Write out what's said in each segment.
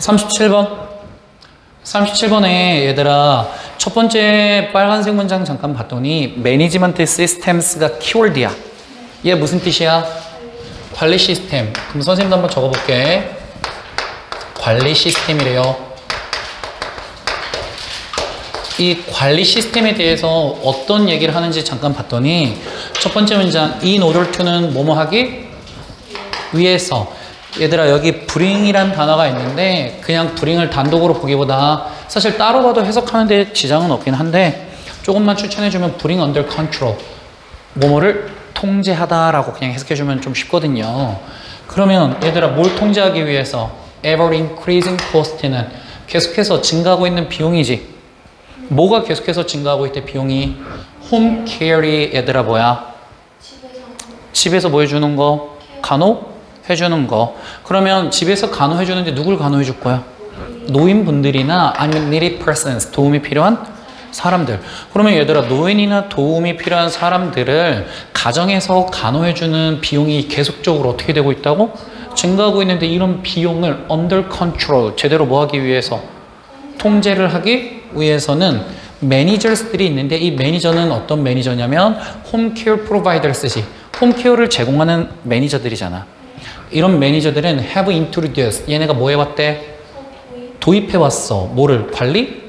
37번. 37번에 얘들아 첫 번째 빨간색 문장 잠깐 봤더니 매니지먼트 시스템스가 키워드야. 얘 무슨 뜻이야? 관리 시스템. 그럼 선생님도 한번 적어볼게. 관리 시스템이래요. 이 관리 시스템에 대해서 어떤 얘기를 하는지 잠깐 봤더니 첫 번째 문장 in order to는 뭐뭐 하기? 위해서. 얘들아 여기 bring이란 단어가 있는데 그냥 bring을 단독으로 보기보다 사실 따로 봐도 해석하는 데 지장은 없긴 한데 조금만 추천해주면 bring under control 뭐뭐를 통제하다라고 그냥 해석해주면 좀 쉽거든요. 그러면 얘들아 뭘 통제하기 위해서 ever increasing cost는 계속해서 증가하고 있는 비용이지. 뭐가 계속해서 증가하고 있대 비용이? home care이 얘들아 뭐야? 집에서 뭐 해주는 거? 간호? 해주는 거. 그러면 집에서 간호해주는데 누굴 간호해줄 거야? 노인분들이나 아니면 needy persons, 도움이 필요한 사람들. 그러면 얘들아 노인이나 도움이 필요한 사람들을 가정에서 간호해주는 비용이 계속적으로 어떻게 되고 있다고? 증가하고 있는데 이런 비용을 under control, 제대로 뭐 하기 위해서? 통제를 하기 위해서는 매니저들이 있는데 이 매니저는 어떤 매니저냐면 홈케어 프로바이더스지. 홈케어를 제공하는 매니저들이잖아. 이런 매니저들은 have introduced, 얘네가 뭐 해왔대? 도입해왔어. 뭐를? 관리?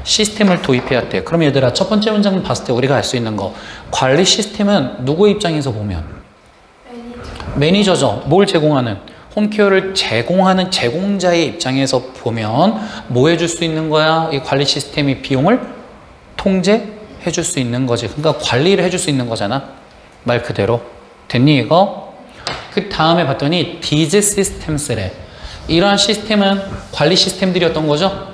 시스템을 도입해왔대. 그럼 얘들아 첫 번째 문장 봤을 때 우리가 알 수 있는 거 관리 시스템은 누구 입장에서 보면? 매니저죠. 뭘 제공하는? 홈케어를 제공하는 제공자의 입장에서 보면 뭐 해줄 수 있는 거야? 이 관리 시스템이 비용을 통제해 줄 수 있는 거지. 그러니까 관리를 해줄 수 있는 거잖아. 말 그대로. 됐니 이거? 그 다음에 봤더니 these systems래. 이러한 시스템은 관리 시스템들이었던 거죠.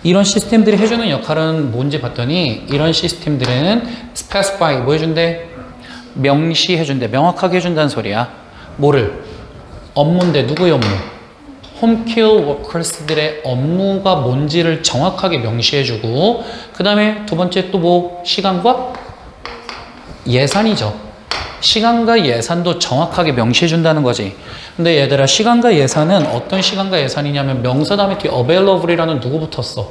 이런 시스템들이 해주는 역할은 뭔지 봤더니 이런 시스템들은 specify 뭐 해준대? 명시해준대. 명확하게 해준다는 소리야. 뭐를? 업무인데 누구의 업무? 홈케어 워커스들의 업무가 뭔지를 정확하게 명시해주고 그 다음에 두 번째 또 뭐? 시간과 예산이죠. 시간과 예산도 정확하게 명시해준다는 거지. 근데 얘들아 시간과 예산은 어떤 시간과 예산이냐면 명사 다음에 뒤에 available이라는 누구 붙었어?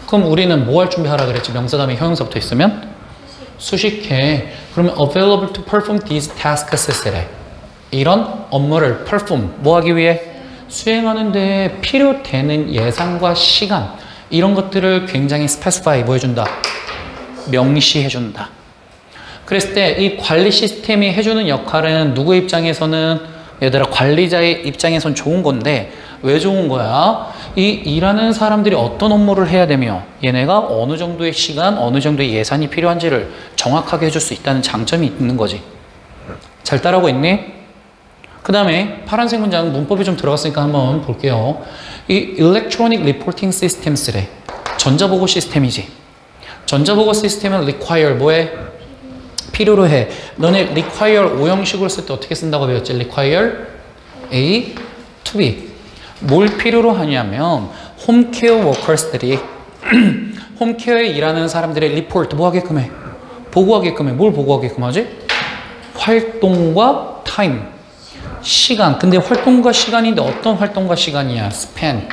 그럼 우리는 뭐 할 준비하라 그랬지? 명사 다음에 형용사 붙어 있으면? 수식해. 그러면 available to perform these tasks래. 이런 업무를 perform 뭐 하기 위해? 수행하는데 필요되는 예산과 시간 이런 것들을 굉장히 specify 뭐 해준다? 명시해준다. 그랬을 때 이 관리 시스템이 해주는 역할은 누구의 입장에서는 얘들아 관리자의 입장에선 좋은 건데 왜 좋은 거야? 이 일하는 사람들이 어떤 업무를 해야 되며 얘네가 어느 정도의 시간, 어느 정도의 예산이 필요한지를 정확하게 해줄 수 있다는 장점이 있는 거지. 잘 따라오고 있니? 그 다음에 파란색 문장 문법이 좀 들어갔으니까 한번 볼게요. 이 Electronic Reporting Systems래. 전자보고 시스템이지. 전자보고 시스템은 require 뭐해? 필요로 해. 너네 require 오형식으로 쓸 때 어떻게 쓴다고 배웠지? require A to B. 뭘 필요로 하냐면 홈케어 워커스들이 홈케어에 일하는 사람들의 리포트 뭐 하게끔 해? 보고하게끔 해. 뭘 보고하게끔 하지? 활동과 타임. 시간. 근데 활동과 시간인데 어떤 활동과 시간이야? spend.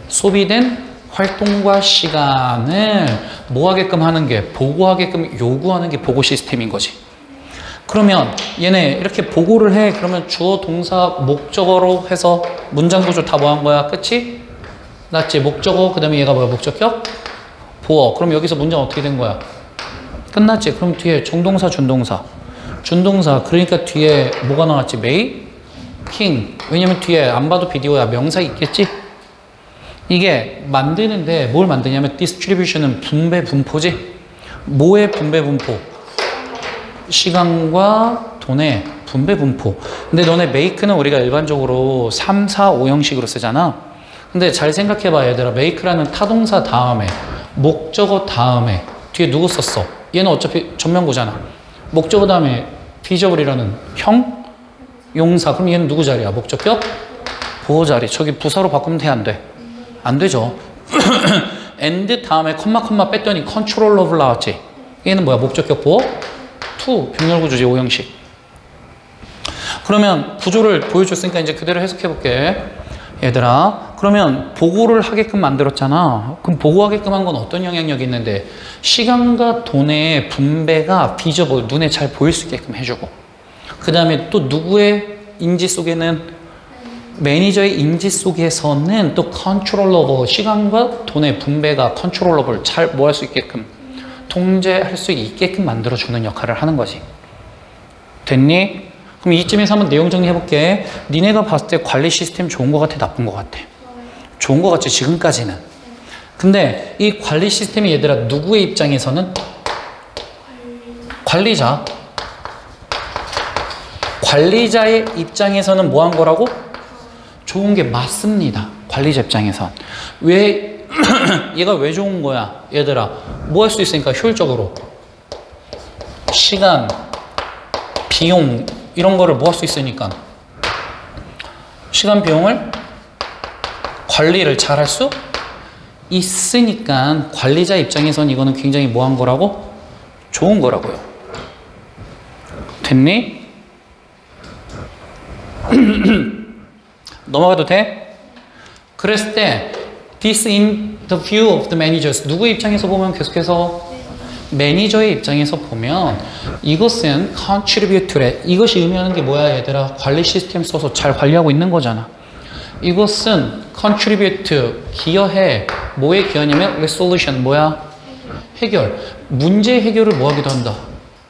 소비된 활동과 시간을 뭐 하게끔 하는 게 보고하게끔 요구하는 게 보고 시스템인 거지. 그러면 얘네 이렇게 보고를 해. 그러면 주어 동사 목적어로 해서 문장 구조 다 뭐 한 거야? 끝이? 났지? 목적어 그 다음에 얘가 뭐야? 목적격? 보어. 그럼 여기서 문장 어떻게 된 거야? 끝났지? 그럼 뒤에 정동사 준동사 준동사 그러니까 뒤에 뭐가 나왔지? 메이? 킹. 왜냐면 뒤에 안 봐도 비디오야. 명사 있겠지? 이게 만드는데 뭘 만드냐면 distribution은 분배 분포지. 뭐의 분배 분포? 시간과 돈의 분배 분포. 근데 너네 make는 우리가 일반적으로 3, 4, 5 형식으로 쓰잖아. 근데 잘 생각해봐 얘들아. make라는 타동사 다음에 목적어 다음에 뒤에 누구 썼어? 얘는 어차피 전면구잖아. 목적어 다음에 visible이라는 형 용사. 그럼 얘는 누구 자리야? 목적격 보호 자리. 저기 부사로 바꾸면 돼? 안 돼? 안 되죠. and 다음에 컴마 뺐더니 controller 나왔지. 얘는 뭐야? 목적격 보호 to 병렬구조지. 5형식. 그러면 구조를 보여줬으니까 이제 그대로 해석해 볼게. 얘들아, 그러면 보고를 하게끔 만들었잖아. 그럼 보고하게끔 한 건 어떤 영향력이 있는데? 시간과 돈의 분배가 비저블, 눈에 잘 보일 수 있게끔 해주고, 그 다음에 또 누구의 인지 속에는, 매니저의 인지 속에서는 또 컨트롤러블, 시간과 돈의 분배가 컨트롤러블, 잘 뭐 할 수 있게끔, 통제할 수 있게끔 만들어주는 역할을 하는 거지. 됐니? 그럼 이쯤에서 한번 내용 정리해볼게. 니네가 봤을 때 관리 시스템 좋은 것 같아, 나쁜 것 같아? 좋은 것 같지, 지금까지는. 근데 이 관리 시스템이 얘들아, 누구의 입장에서는? 관리자. 관리자의 입장에서는 뭐 한 거라고? 좋은 게 맞습니다. 관리자 입장에선. 왜, 얘가 왜 좋은 거야? 얘들아, 뭐 할 수 있으니까 효율적으로. 시간, 비용, 이런 거를 뭐 할 수 있으니까. 시간, 비용을 관리를 잘 할 수 있으니까 관리자 입장에선 이거는 굉장히 뭐 한 거라고? 좋은 거라고요. 됐니? 넘어가도 돼? 그랬을 때 this in the view of the managers, 누구의 입장에서 보면 계속해서 매니저의 입장에서 보면 이것은 contribute to래. 이것이 의미하는 게 뭐야 얘들아? 관리 시스템 써서 잘 관리하고 있는 거잖아. 이것은 contribute, 기여해. 뭐에 기여하냐면 resolution, 뭐야? 해결. 문제 해결을 뭐 하기도 한다?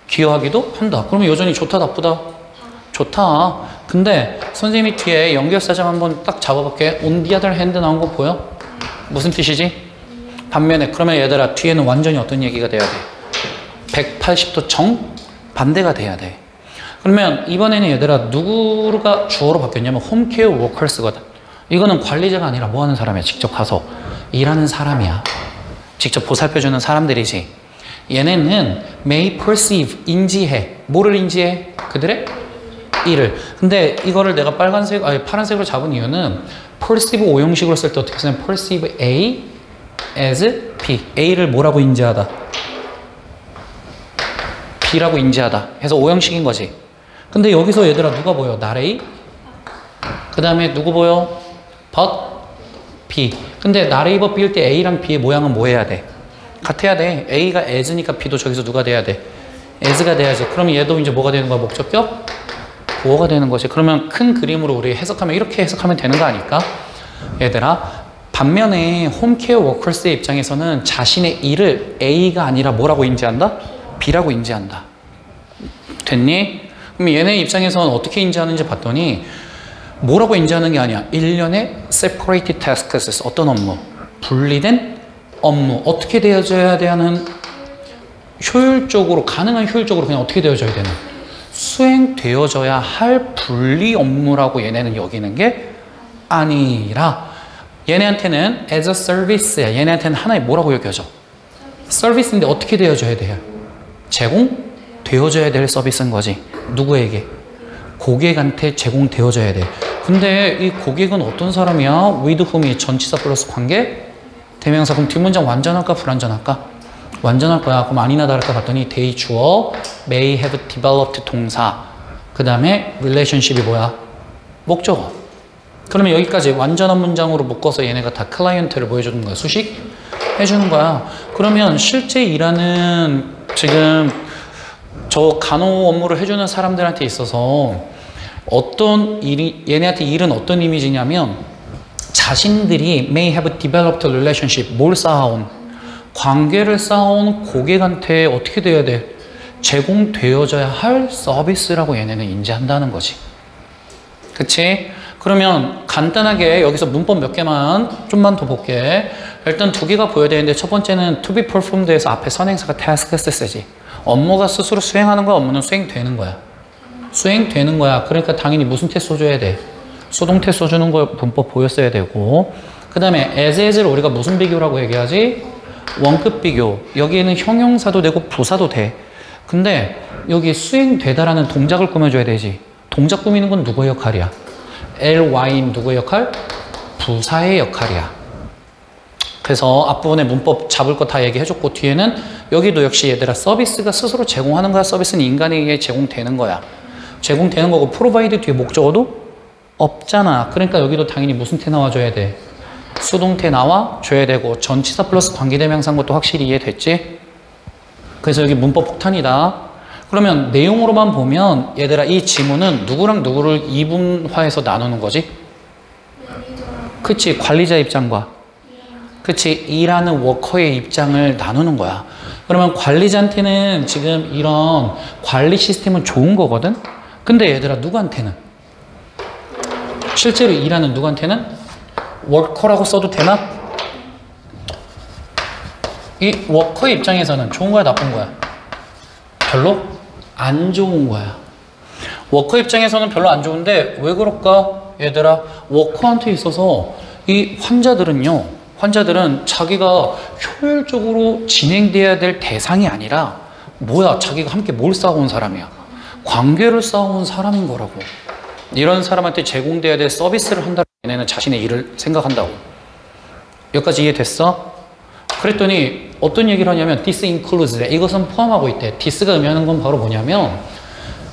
기여하기도 한다. 그러면 여전히 좋다, 나쁘다? 좋다. 근데 선생님이 뒤에 연결사점 한번 딱 잡아볼게. on the other hand 나온 거 보여? 무슨 뜻이지? 반면에 그러면 얘들아 뒤에는 완전히 어떤 얘기가 돼야 돼? 180도 정반대가 돼야 돼. 그러면 이번에는 얘들아 누구가 주어로 바뀌었냐면 홈케어 워커스거든. 이거는 관리자가 아니라 뭐 하는 사람이야? 직접 가서 일하는 사람이야. 직접 보살펴주는 사람들이지. 얘네는 may perceive, 인지해. 뭐를 인지해? 그들의 일을. 근데 이거를 내가 파란색으로 잡은 이유는 perceive 오형식으로 쓸 때 어떻게 쓰냐면 perceive A as B. A를 뭐라고 인지하다? B라고 인지하다. 해서 오형식인 거지. 근데 여기서 얘들아 누가 보여? 날 A? 그 다음에 누구 보여? but B. 근데 날 A, but B일 때 A랑 B의 모양은 뭐 해야 돼? 같아야 돼. A가 as니까 B도 저기서 누가 돼야 돼? as가 돼야지. 그럼 얘도 이제 뭐가 되는 거야? 목적격? 보어가 되는 거지. 그러면 큰 그림으로 우리 해석하면 이렇게 해석하면 되는 거 아닐까? 얘들아 반면에 홈케어 워커스의 입장에서는 자신의 일을 A가 아니라 뭐라고 인지한다? B라고 인지한다. 됐니? 그럼 얘네 입장에서는 어떻게 인지하는지 봤더니 뭐라고 인지하는 게 아니야. 일련의 separated tasks, 어떤 업무? 분리된 업무. 어떻게 되어져야 되는 효율적으로, 가능한 효율적으로 그냥 어떻게 되어져야 되는? 수행되어져야 할 분리 업무라고 얘네는 여기는 게 아니라 얘네한테는 as a service야. 얘네한테는 하나의 뭐라고 여겨져? 서비스인데 어떻게 되어져야 돼요? 제공되어져야 될 서비스인 거지. 누구에게? 고객한테 제공되어져야 돼. 근데 이 고객은 어떤 사람이야? with whom이 전치사 플러스 관계? 대명사. 그럼 뒷문장 완전할까 불완전할까? 완전할 거야. 그럼 아니나 다를까 봤더니 they 주어, may have developed 동사, 그 다음에 relationship이 뭐야? 목적어. 그러면 여기까지 완전한 문장으로 묶어서 얘네가 다 클라이언트를 보여주는 거야. 수식 해주는 거야. 그러면 실제 일하는 지금 저 간호 업무를 해주는 사람들한테 있어서 어떤 일이, 얘네한테 일은 어떤 이미지냐면 자신들이 may have developed relationship, 뭘 쌓아온? 관계를 쌓아온 고객한테 어떻게 돼야 돼? 제공되어져야 할 서비스라고 얘네는 인지한다는 거지. 그치? 그러면 간단하게 여기서 문법 몇 개만 좀만 더 볼게. 일단 두 개가 보여야 되는데 첫 번째는 to be performed에서 앞에 선행사가 tasks 쓰지. 업무가 스스로 수행하는 거야? 업무는 수행되는 거야? 수행되는 거야. 그러니까 당연히 무슨 태 써줘야 돼? 수동태 써주는 거 문법 보였어야 되고, 그 다음에 as를 우리가 무슨 비교라고 얘기하지? 원급 비교. 여기에는 형용사도 되고 부사도 돼. 근데 여기 수행되다라는 동작을 꾸며줘야 되지. 동작 꾸미는 건 누구의 역할이야? ly인 누구의 역할? 부사의 역할이야. 그래서 앞부분에 문법 잡을 거 다 얘기해줬고 뒤에는 여기도 역시 얘들아 서비스가 스스로 제공하는 거야? 서비스는 인간에게 제공되는 거야? 제공되는 거고 provide 뒤에 목적어도 없잖아. 그러니까 여기도 당연히 무슨 태 나와줘야 돼? 수동태 나와줘야 되고 전치사 플러스 관계대명사인 것도 확실히 이해됐지? 그래서 여기 문법 폭탄이다. 그러면 내용으로만 보면 얘들아 이 지문은 누구랑 누구를 이분화해서 나누는 거지? 그치, 관리자 입장과 그치, 일하는 워커의 입장을 나누는 거야. 그러면 관리자한테는 지금 이런 관리 시스템은 좋은 거거든? 근데 얘들아 누구한테는? 실제로 일하는 누구한테는? 워커라고 써도 되나? 이 워커의 입장에서는 좋은 거야 나쁜 거야? 별로 안 좋은 거야. 워커 입장에서는 별로 안 좋은데 왜 그럴까? 얘들아 워커한테 있어서 이 환자들은 자기가 효율적으로 진행돼야 될 대상이 아니라 뭐야? 자기가 함께 뭘 쌓아온 사람이야? 관계를 쌓아온 사람인 거라고. 이런 사람한테 제공돼야 될 서비스를 한다면 얘네는 자신의 일을 생각한다고. 여기까지 이해됐어? 그랬더니 어떤 얘기를 하냐면 this includes, 이것은 포함하고 있대. this가 의미하는 건 바로 뭐냐면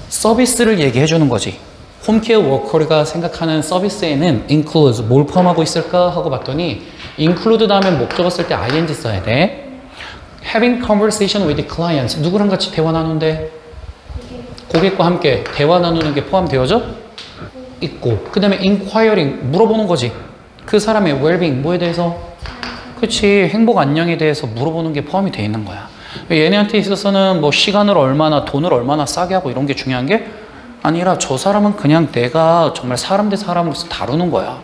서비스를 얘기해 주는 거지. 홈케어 워커가 생각하는 서비스에는 includes 뭘 포함하고 있을까 하고 봤더니 include 다음에 목적어 쓸 때 ing 써야 돼. having conversation with clients, 누구랑 같이 대화 나누는데? 고객과 함께 대화 나누는 게 포함되어져 있고, 그 다음에 inquiring 물어보는 거지. 그 사람의 well-being 뭐에 대해서? 그치, 행복 안녕에 대해서 물어보는 게 포함이 돼 있는 거야. 얘네한테 있어서는 뭐 시간을 얼마나, 돈을 얼마나 싸게 하고 이런 게 중요한 게 아니라 저 사람은 그냥 내가 정말 사람 대 사람으로서 다루는 거야.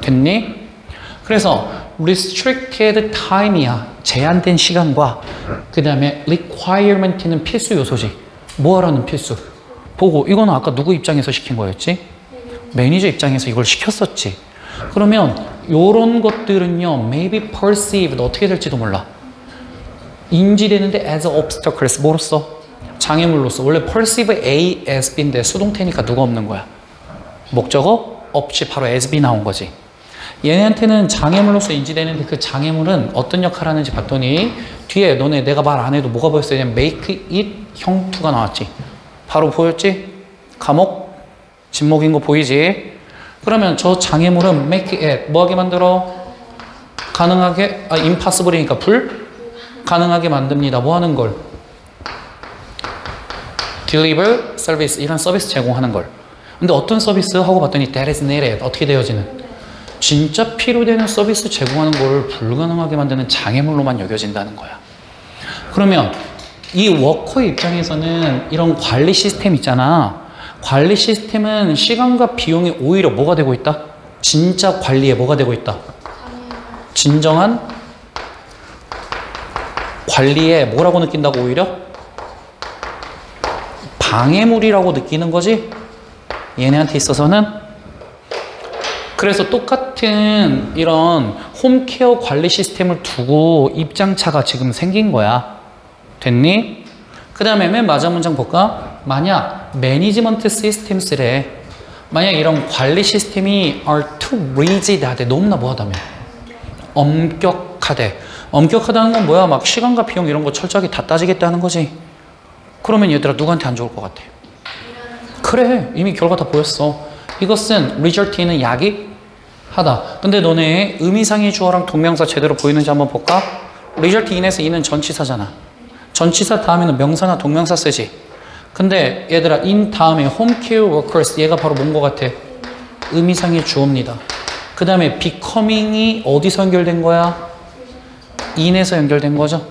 됐니? 그래서 restricted time이야. 제한된 시간과 그 다음에 requirement는 필수 요소지. 뭐 하라는 필수? 보고, 이거는 아까 누구 입장에서 시킨 거였지? 매니저 입장에서 이걸 시켰었지. 그러면 요런 것들은요 maybe perceived 어떻게 될지도 몰라. 인지되는데 as obstacles 뭐로써? 장애물로서. 원래 perceive A as B인데 수동태니까 누가 없는 거야? 목적어 없이 바로 as B 나온 거지. 얘네한테는 장애물로서 인지되는데 그 장애물은 어떤 역할을 하는지 봤더니 뒤에 너네 내가 말 안 해도 뭐가 보였어야 되냐면 make it 형투가 나왔지. 바로 보였지? 감옥? 진목인 거 보이지? 그러면 저 장애물은 make it 뭐하게 만들어? 가능하게, impossible이니까 가능하게 만듭니다. 뭐 하는 걸? deliver service, 이런 서비스 제공하는 걸. 근데 어떤 서비스 하고 봤더니 that is needed, 어떻게 되어지는? 진짜 필요되는 서비스 제공하는 걸 불가능하게 만드는 장애물로만 여겨진다는 거야. 그러면 이 워커의 입장에서는 이런 관리 시스템 있잖아. 관리 시스템은 시간과 비용이 오히려 뭐가 되고 있다? 진짜 관리에 뭐가 되고 있다? 진정한 관리에 뭐라고 느낀다고 오히려? 방해물이라고 느끼는 거지? 얘네한테 있어서는. 그래서 똑같은 이런 홈케어 관리 시스템을 두고 입장차가 지금 생긴 거야. 됐니? 그 다음에 맨 마지막 문장 볼까? 만약 매니지먼트 시스템스래. 만약 이런 관리 시스템이 are too rigid 하대. 너무나 뭐하다며? 엄격하대. 엄격하다는 건 뭐야? 막 시간과 비용 이런 거 철저하게 다 따지겠다는 거지. 그러면 얘들아 누구한테 안 좋을 것 같아? 그래, 이미 결과 다 보였어. 이것은 result는 약이 하다. 근데 너네 의미상의 주어랑 동명사 제대로 보이는지 한번 볼까? result in에서 in은 전치사잖아. 전치사 다음에는 명사나 동명사 쓰지. 근데 얘들아 in 다음에 home care workers, 얘가 바로 뭔 것 같아? 의미상의 주어입니다. 그 다음에 becoming이 어디서 연결된 거야? in에서 연결된 거죠.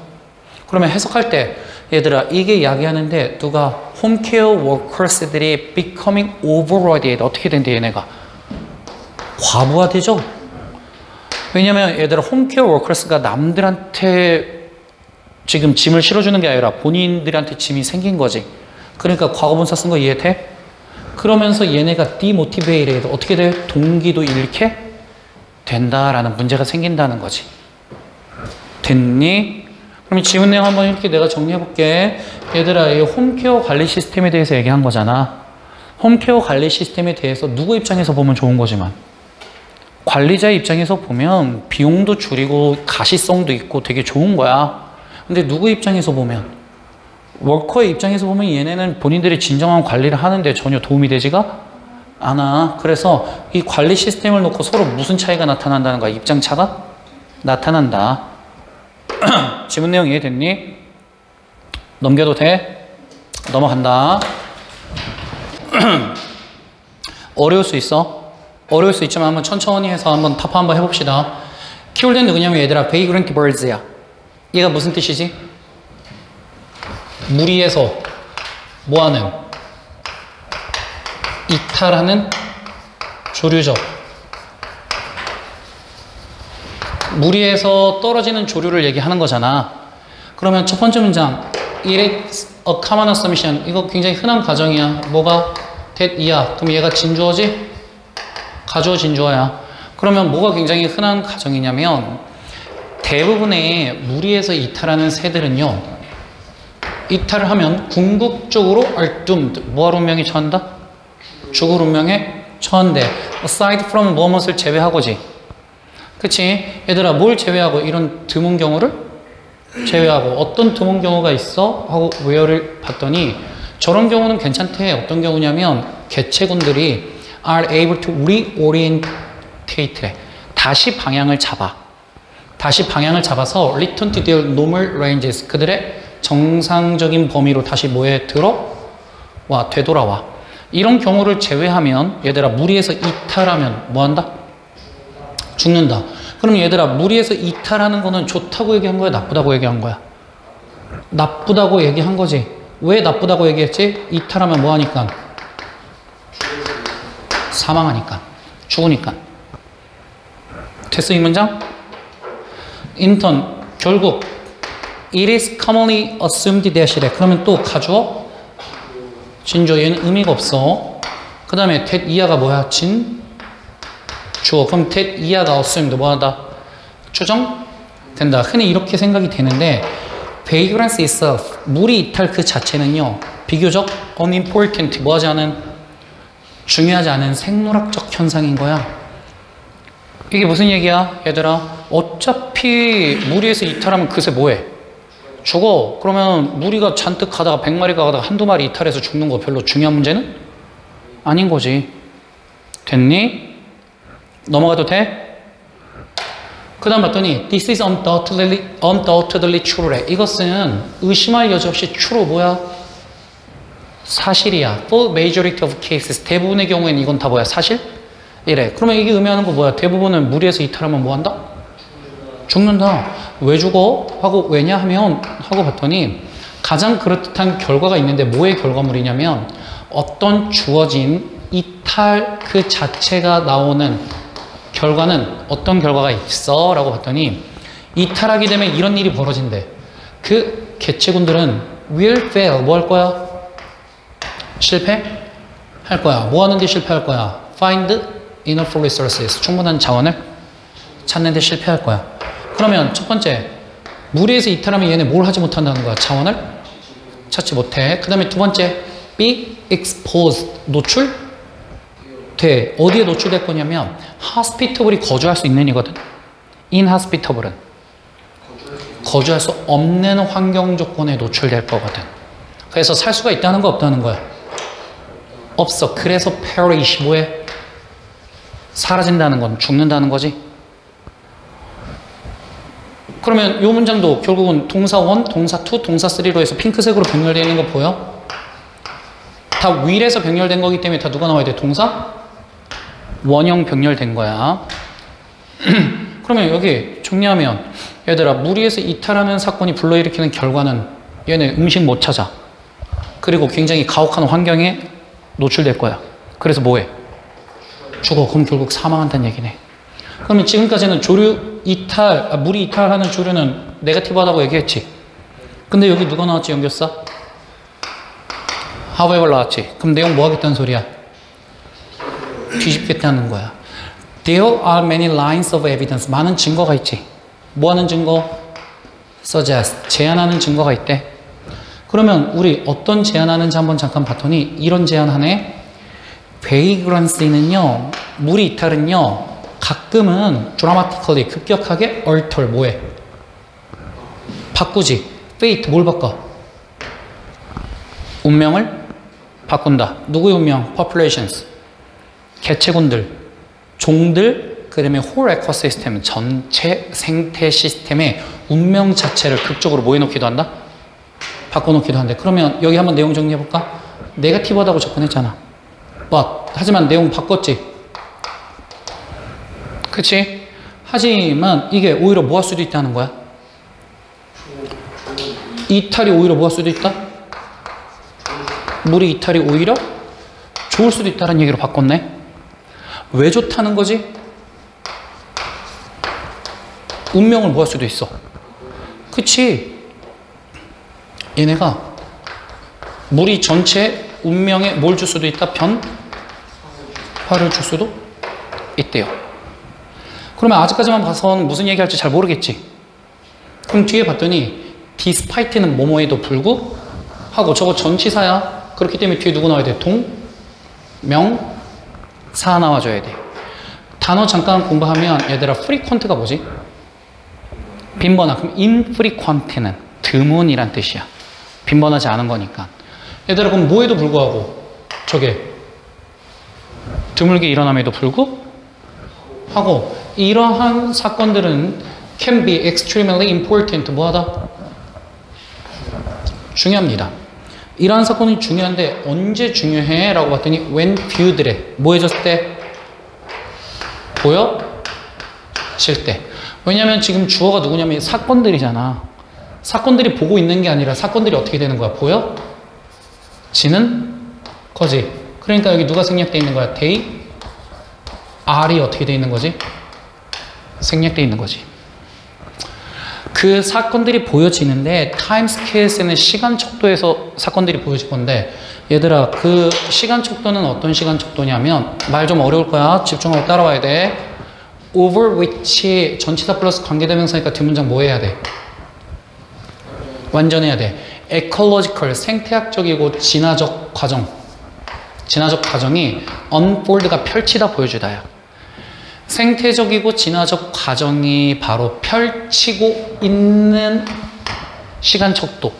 그러면 해석할 때 얘들아 이게 이야기하는데 누가 홈케어 워커스들이 becoming overloaded 어떻게 된대 얘네가? 과부하되죠? 왜냐면 얘들아 홈케어 워커스가 남들한테 지금 짐을 실어주는 게 아니라 본인들한테 짐이 생긴 거지. 그러니까 과거분사 쓴 거 이해돼? 그러면서 얘네가 demotivated 어떻게 돼? 동기도 잃게 된다라는 문제가 생긴다는 거지. 됐니? 그럼 지문 내용 한번 이렇게 내가 정리해 볼게. 얘들아, 이 홈케어 관리 시스템에 대해서 얘기한 거잖아. 홈케어 관리 시스템에 대해서 누구 입장에서 보면 좋은 거지만 관리자 입장에서 보면 비용도 줄이고 가시성도 있고 되게 좋은 거야. 근데 누구 입장에서 보면 워커의 입장에서 보면 얘네는 본인들이 진정한 관리를 하는데 전혀 도움이 되지가 않아. 그래서 이 관리 시스템을 놓고 서로 무슨 차이가 나타난다는 거야? 입장차가 나타난다. 지문 내용 이해됐니? 넘겨도 돼? 넘어간다. 어려울 수 있어? 어려울 수 있지만 한번 천천히 해서 한번 타파 한번 해봅시다. 키워드는 누구냐면 얘들아 vagrant birds야. 얘가 무슨 뜻이지? 무리해서 뭐하는? 이탈하는 조류죠. 무리해서 떨어지는 조류를 얘기하는 거잖아. 그러면 첫 번째 문장 It is a common assumption. 이거 굉장히 흔한 가정이야. 뭐가? that 이야. 그럼 얘가 진주어지? 가주어 진주어야. 그러면 뭐가 굉장히 흔한 가정이냐면 대부분의 무리해서 이탈하는 새들은요, 이탈을 하면 궁극적으로 are doomed. 뭐할 운명에 처한다? 죽을 운명에 처한대. aside from 무엇을 제외하고지. 그치? 얘들아 뭘 제외하고? 이런 드문 경우를 제외하고. 어떤 드문 경우가 있어? 하고 where를 봤더니 저런 경우는 괜찮대. 어떤 경우냐면 개체군들이 are able to reorientate. 다시 방향을 잡아. 다시 방향을 잡아서 return to their normal ranges. 그들의 정상적인 범위로 다시 뭐에 들어와, 되돌아와. 이런 경우를 제외하면 얘들아 무리해서 이탈하면 뭐한다? 죽는다. 그럼 얘들아 무리해서 이탈하는 거는 좋다고 얘기한 거야? 나쁘다고 얘기한 거야? 나쁘다고 얘기한 거지. 왜 나쁘다고 얘기했지? 이탈하면 뭐하니까? 사망하니까. 죽으니까. 됐어 이 문장? 인턴 결국 It is commonly assumed that이래. 그러면 또 가주어? 진주어. 얘는 의미가 없어. 그 다음에 that 이하가 뭐야? 진? 주어. 그럼 that 이하가 assumed 뭐하다? 추정된다. 흔히 이렇게 생각이 되는데 vagrance itself, 무리 이탈 그 자체는요, 비교적 unimportant, 뭐하지 않은, 중요하지 않은 생물학적 현상인 거야. 이게 무슨 얘기야? 얘들아 어차피 무리해서 이탈하면 그새 뭐해? 죽어. 그러면 무리가 잔뜩 가다가 100마리가 가다가 한두 마리 이탈해서 죽는 거 별로 중요한 문제는 아닌 거지. 됐니? 넘어가도 돼? 그 다음 봤더니 This is undoubtedly true래. 이것은 의심할 여지 없이 true 뭐야? 사실이야. For majority of cases. 대부분의 경우에는 이건 다 뭐야? 사실? 이래. 그러면 이게 의미하는 거 뭐야? 대부분은 무리해서 이탈하면 뭐 한다? 죽는다. 왜 죽어? 하고 왜냐 하면 하고 봤더니 가장 그럴듯한 결과가 있는데 뭐의 결과물이냐면 어떤 주어진 이탈 그 자체가 나오는 결과는 어떤 결과가 있어? 라고 봤더니 이탈하게 되면 이런 일이 벌어진대. 그 개체군들은 will fail. 뭐 할 거야? 실패할 거야. 뭐 하는데 실패할 거야? find enough resources. 충분한 자원을 찾는 데 실패할 거야. 그러면 첫 번째, 무리해서 이탈하면 얘네 뭘 하지 못한다는 거야? 자원을 찾지 못해. 그 다음에 두 번째, be exposed. 노출? 돼. 어디에 노출될 거냐면 hospitable이 거주할 수 있는 이거든. inhospitable은 거주할 수 없는 환경 조건에 노출될 거거든. 그래서 살 수가 있다는 거 없다는 거야? 없어. 그래서 perish 뭐해? 사라진다는 건 죽는다는 거지. 그러면 이 문장도 결국은 동사 1, 동사 2, 동사 3로 해서 핑크색으로 병렬되어 있는 거 보여? 다 will에서 병렬된 거기 때문에 다 누가 나와야 돼? 동사? 원형 병렬된 거야. 그러면 여기 정리하면 얘들아 무리해서 이탈하는 사건이 불러일으키는 결과는 얘네 음식 못 찾아. 그리고 굉장히 가혹한 환경에 노출될 거야. 그래서 뭐해? 죽어. 그럼 결국 사망한다는 얘기네. 그러면 지금까지는 조류 이탈, 무리 이탈하는 조류는 네거티브하다고 얘기했지. 근데 여기 누가 나왔지? 연결사? however 나왔지. 그럼 내용 뭐 하겠다는 소리야? 뒤집겠다는 거야. There are many lines of evidence. 많은 증거가 있지. 뭐 하는 증거? suggest. 제안하는 증거가 있대. 그러면 우리 어떤 제안하는지 한번 잠깐 봤더니 이런 제안하네. vagrancy는요, 무리 이탈은요, 가끔은 dramatically 급격하게 alter 뭐해? 바꾸지. fate 뭘 바꿔? 운명을 바꾼다. 누구의 운명? populations. 개체군들, 종들, 그 다음에 홀 에코시스템, 전체 생태 시스템의 운명 자체를 극적으로 뭐 해놓기도 한다? 바꿔놓기도 한대. 그러면 여기 한번 내용 정리해볼까? 네거티브하다고 접근했잖아. but, 하지만 내용 바꿨지? 그치? 하지만 이게 오히려 뭐 할 수도 있다는 거야? 이탈이 오히려 뭐 할 수도 있다? 물이 이탈이 오히려 좋을 수도 있다는 얘기로 바꿨네. 왜 좋다는 거지? 운명을 뭐 할 수도 있어. 그치? 얘네가 물이 전체 운명에 뭘 줄 수도 있다? 변화를 줄 수도 있대요. 그러면 아직까지만 봐선 무슨 얘기할지 잘 모르겠지? 그럼 뒤에 봤더니 despite는 뭐뭐에도 불구하고 저거 전치사야. 그렇기 때문에 뒤에 누구 나와야 돼? 동, 명, 사 나와줘야 돼. 단어 잠깐 공부하면 얘들아 frequent가 뭐지? 빈번한. 그럼 infrequent는 드문이란 뜻이야. 빈번하지 않은 거니까. 얘들아 그럼 뭐에도 불구하고 저게 드물게 일어남에도 불구하고 이러한 사건들은 can be extremely important. 뭐하다? 중요합니다. 이러한 사건이 중요한데 언제 중요해? 라고 봤더니 when viewed래. 뭐 해줬을 때? 보여질 때. 왜냐면 지금 주어가 누구냐면 사건들이잖아. 사건들이 보고 있는 게 아니라 사건들이 어떻게 되는 거야? 보여지는 거지. 그러니까 여기 누가 생략되어 있는 거야? they are이 어떻게 되어 있는 거지? 생략되어 있는 거지. 그 사건들이 보여지는데 타임 스케일에는 시간 척도에서 사건들이 보여질 건데 얘들아 그 시간 척도는 어떤 시간 척도냐면 말 좀 어려울 거야. 집중하고 따라와야 돼. over which 전치사 플러스 관계대명사니까 뒷문장 뭐 해야 돼? 완전해야 돼. ecological 생태학적이고 진화적 과정. 진화적 과정이 unfold가 펼치다 보여주다야. 생태적이고 진화적 과정이 바로 펼치고 있는 시간 척도.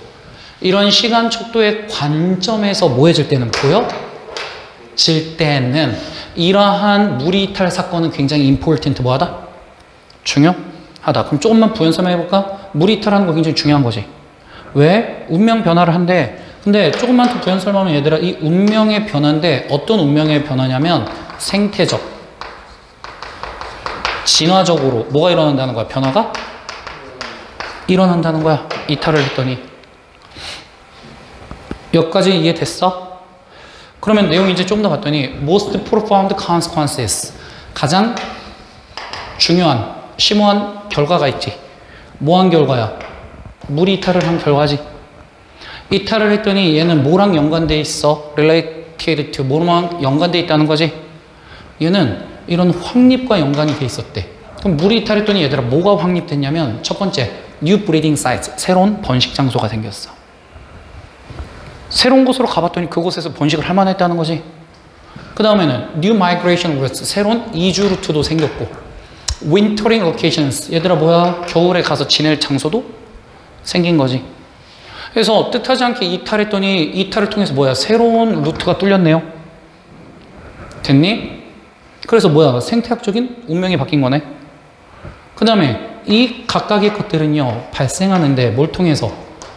이런 시간 척도의 관점에서 뭐해질 때는 보여질 때는 이러한 물이 이탈 사건은 굉장히 important 뭐하다? 중요하다. 그럼 조금만 부연 설명해볼까? 물이 이탈하는 거 굉장히 중요한 거지. 왜? 운명 변화를 한대. 근데 조금만 더 부연 설명하면 얘들아 이 운명의 변화인데 어떤 운명의 변화냐면 생태적, 진화적으로 뭐가 일어난다는 거야? 변화가 일어난다는 거야. 이탈을 했더니. 여기까지 이해됐어? 그러면 내용 이제 좀 더 봤더니 most profound consequences 가장 중요한 심오한 결과가 있지. 뭐한 결과야? 물이 이탈을 한 결과지. 이탈을 했더니 얘는 뭐랑 연관돼 있어? related to 뭐랑 연관돼 있다는 거지. 얘는 이런 확립과 연관이 돼 있었대. 그럼 물이 이탈했더니 얘들아 뭐가 확립됐냐면 첫 번째 new breeding sites 새로운 번식 장소가 생겼어. 새로운 곳으로 가봤더니 그곳에서 번식을 할 만했다는 거지. 그 다음에는 new migration routes 새로운 이주 루트도 생겼고 wintering locations 얘들아 뭐야? 겨울에 가서 지낼 장소도 생긴 거지. 그래서 뜻하지 않게 이탈했더니 이탈을 통해서 뭐야? 새로운 루트가 뚫렸네요. 됐니? 그래서 뭐야? 생태학적인 운명이 바뀐 거네. 그 다음에 이 각각의 것들은요 발생하는데 뭘 통해서?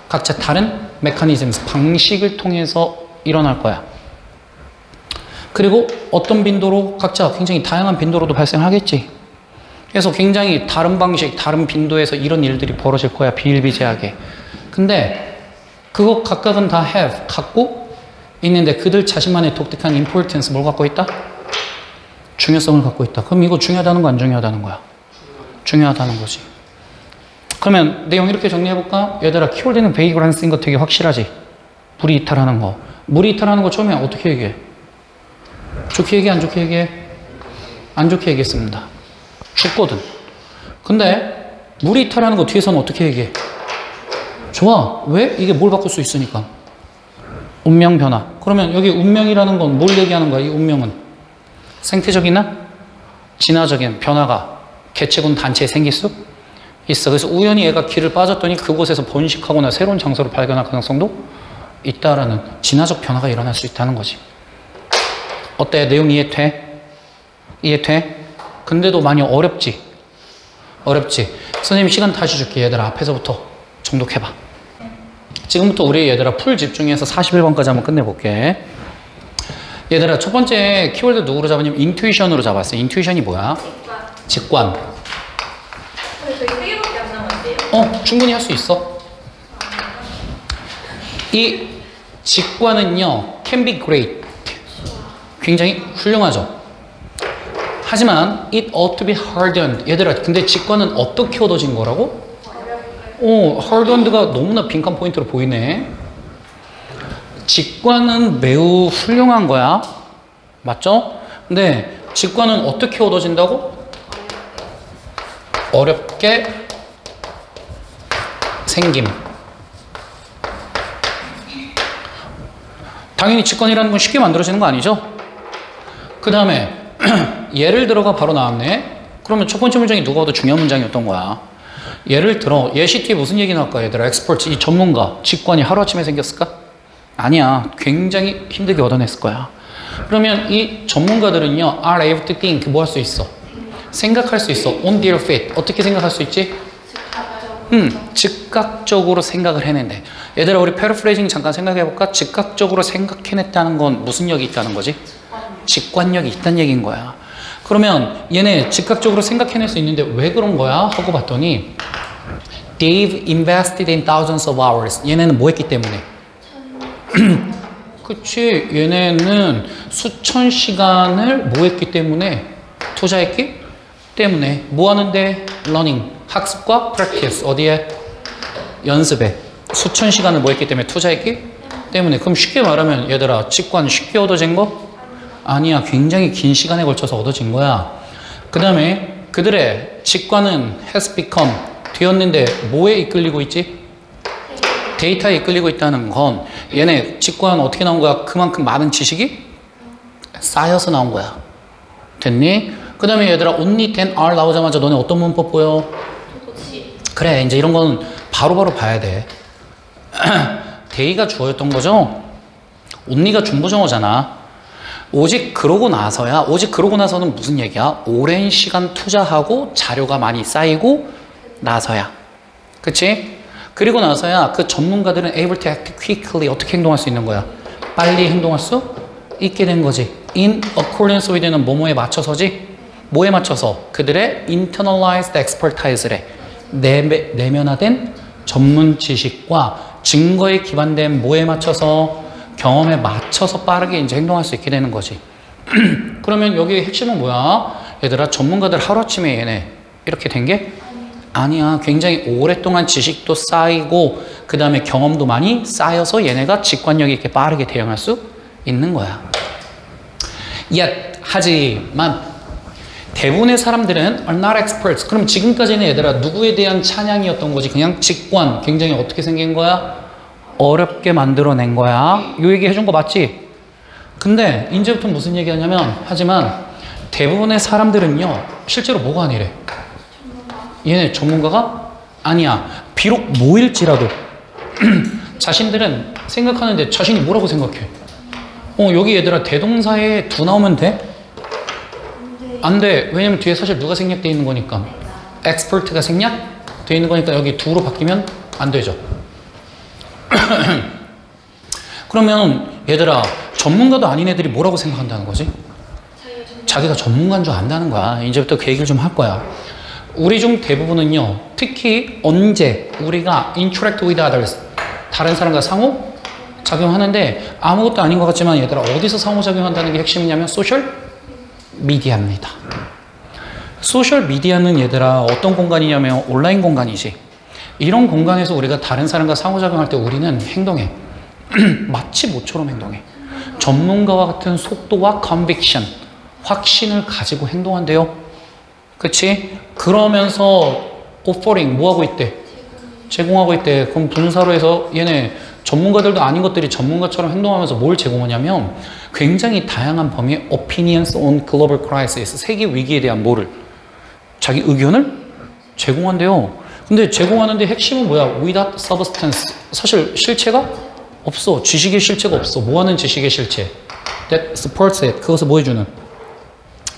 각자 다른 메커니즘, 방식을 통해서 일어날 거야. 그리고 어떤 빈도로 각자 굉장히 다양한 빈도로도 발생하겠지. 그래서 굉장히 다른 방식, 다른 빈도에서 이런 일들이 벌어질 거야. 비일비재하게. 근데 그거 각각은 다 have, 갖고 있는데 그들 자신만의 독특한 importance 뭘 갖고 있다? 중요성을 갖고 있다. 그럼 이거 중요하다는 거 안 중요하다는 거야? 중요하다는 거지. 그러면 내용 이렇게 정리해볼까? 얘들아 키워드는 베이그란스인 거 되게 확실하지? 물이 이탈하는 거. 물이 이탈하는 거 처음에 어떻게 얘기해? 좋게 얘기해? 안 좋게 얘기해? 안 좋게 얘기했습니다. 죽거든. 근데 물이 이탈하는 거 뒤에서는 어떻게 얘기해? 좋아. 왜? 이게 뭘 바꿀 수 있으니까. 운명 변화. 그러면 여기 운명이라는 건 뭘 얘기하는 거야? 이 운명은 생태적이나 진화적인 변화가 개체군 단체에 생길 수 있어. 그래서 우연히 얘가 길을 빠졌더니 그곳에서 번식하거나 새로운 장소를 발견할 가능성도 있다라는 진화적 변화가 일어날 수 있다는 거지. 어때? 내용 이해돼? 이해돼? 근데도 많이 어렵지? 어렵지? 선생님 시간 다시 줄게. 얘들아 앞에서부터 정독해봐. 지금부터 우리 얘들아 풀 집중해서 41번까지 한번 끝내볼게. 얘들아 첫 번째 키워드 누구로 잡았냐면 인투이션으로 잡았어. 인투이션이 뭐야? 직관. 근데 저희 3개밖에 안 남았대요? 충분히 할 수 있어. 이 직관은요 can be great. 굉장히 훌륭하죠. 하지만 it ought to be hardened. 얘들아 근데 직관은 어떻게 얻어진 거라고? hardened가 너무나 빈칸 포인트로 보이네. 직관은 매우 훌륭한 거야. 맞죠? 근데 직관은 어떻게 얻어진다고? 어렵게 생김. 당연히 직관이라는 건 쉽게 만들어지는 거 아니죠? 그 다음에 예를 들어가 바로 나왔네. 그러면 첫 번째 문장이 누가 봐도 중요한 문장이었던 거야. 예를 들어 예시티에 무슨 얘기 나올까 얘들아? 엑스퍼트, 이 전문가, 직관이 하루아침에 생겼을까? 아니야. 굉장히 힘들게 얻어냈을 거야. 그러면 이 전문가들은요 are able to think, 뭐 할 수 있어? 생각할 수 있어. on their feet. 어떻게 생각할 수 있지? 즉각적으로 생각을 해낸대. 얘들아 우리 패러프레이징 잠깐 생각해볼까? 즉각적으로 생각해냈다는 건 무슨力이 있다는 거지? 직관력이 있다는 얘기인 거야. 그러면 얘네 즉각적으로 생각해낼 수 있는데 왜 그런 거야? 하고 봤더니 They've invested in thousands of hours. 얘네는 뭐 했기 때문에? 그치, 얘네는 수천 시간을 뭐 했기 때문에? 투자했기 때문에. 뭐 하는데? learning, 학습과 practice. 어디에? 연습에. 수천 시간을 뭐 했기 때문에? 투자했기 때문에. 그럼 쉽게 말하면 얘들아 직관 쉽게 얻어진 거? 아니야. 굉장히 긴 시간에 걸쳐서 얻어진 거야. 그 다음에 그들의 직관은 has become, 되었는데 뭐에 이끌리고 있지? 데이터에 이끌리고 있다는 건 얘네 직관 어떻게 나온 거야? 그만큼 많은 지식이 쌓여서 나온 거야. 됐니? 그 다음에 얘들아 only 10R 나오자마자 너네 어떤 문법 보여? 그래, 이제 이런 건 바로바로 봐야 돼. 데이가 주어였던 거죠? only가 중보정어잖아. 오직 그러고 나서야, 오직 그러고 나서는 무슨 얘기야? 오랜 시간 투자하고 자료가 많이 쌓이고 나서야. 그치? 그리고 나서야 그 전문가들은 able to act quickly, 어떻게 행동할 수 있는 거야? 빨리 행동할 수 있게 된 거지. in accordance with는 뭐뭐에 맞춰서지? 뭐에 맞춰서? 그들의 internalized expertise래. 내면화된 전문 지식과 증거에 기반된 뭐에 맞춰서? 경험에 맞춰서 빠르게 이제 행동할 수 있게 되는 거지. 그러면 여기 핵심은 뭐야? 얘들아 전문가들 하루아침에 얘네 이렇게 된 게? 아니야. 굉장히 오랫동안 지식도 쌓이고 그 다음에 경험도 많이 쌓여서 얘네가 직관력이 이렇게 빠르게 대응할 수 있는 거야. 하지만 대부분의 사람들은 are not experts. 그럼 지금까지는 얘들아 누구에 대한 찬양이었던 거지? 그냥 직관, 굉장히 어떻게 생긴 거야? 어렵게 만들어낸 거야. 요 얘기 해준 거 맞지? 근데 이제부터 무슨 얘기 하냐면, 하지만 대부분의 사람들은요 실제로 뭐가 아니래? 얘네 전문가가 아니야. 비록 뭐일지라도 자신들은 생각하는데 자신이 뭐라고 생각해? 여기 얘들아 대동사에 두 나오면 돼? 안 돼. 왜냐면 뒤에 사실 누가 생략되어 있는 거니까. expert가 생략되어 있는 거니까 여기 두로 바뀌면 안 되죠. 그러면 얘들아 전문가도 아닌 애들이 뭐라고 생각한다는 거지? 자기가 전문가인 줄 안다는 거야. 이제부터 그 얘기를 좀 할 거야. 우리 중 대부분은요 특히 언제 우리가 interact with others, 다른 사람과 상호작용하는데 아무것도 아닌 것 같지만 얘들아 어디서 상호작용한다는 게 핵심이냐면 소셜 미디어입니다. 소셜 미디어는 얘들아 어떤 공간이냐면 온라인 공간이지. 이런 공간에서 우리가 다른 사람과 상호작용할 때 우리는 행동해. 마치 모처럼 행동해. 전문가와 같은 속도와 conviction, 확신을 가지고 행동한대요. 그치? 그러면서 offering, 뭐하고 있대? 제공하고 있대. 그럼 분사로 해서 얘네 전문가들도 아닌 것들이 전문가처럼 행동하면서 뭘 제공하냐면 굉장히 다양한 범위의 opinions on global crisis, 세계 위기에 대한 뭐를? 자기 의견을 제공한대요. 근데 제공하는데 핵심은 뭐야? without substance. 사실 실체가 없어. 지식의 실체가 없어. 뭐 하는 지식의 실체? That supports it. 그것을 뭐 해주는?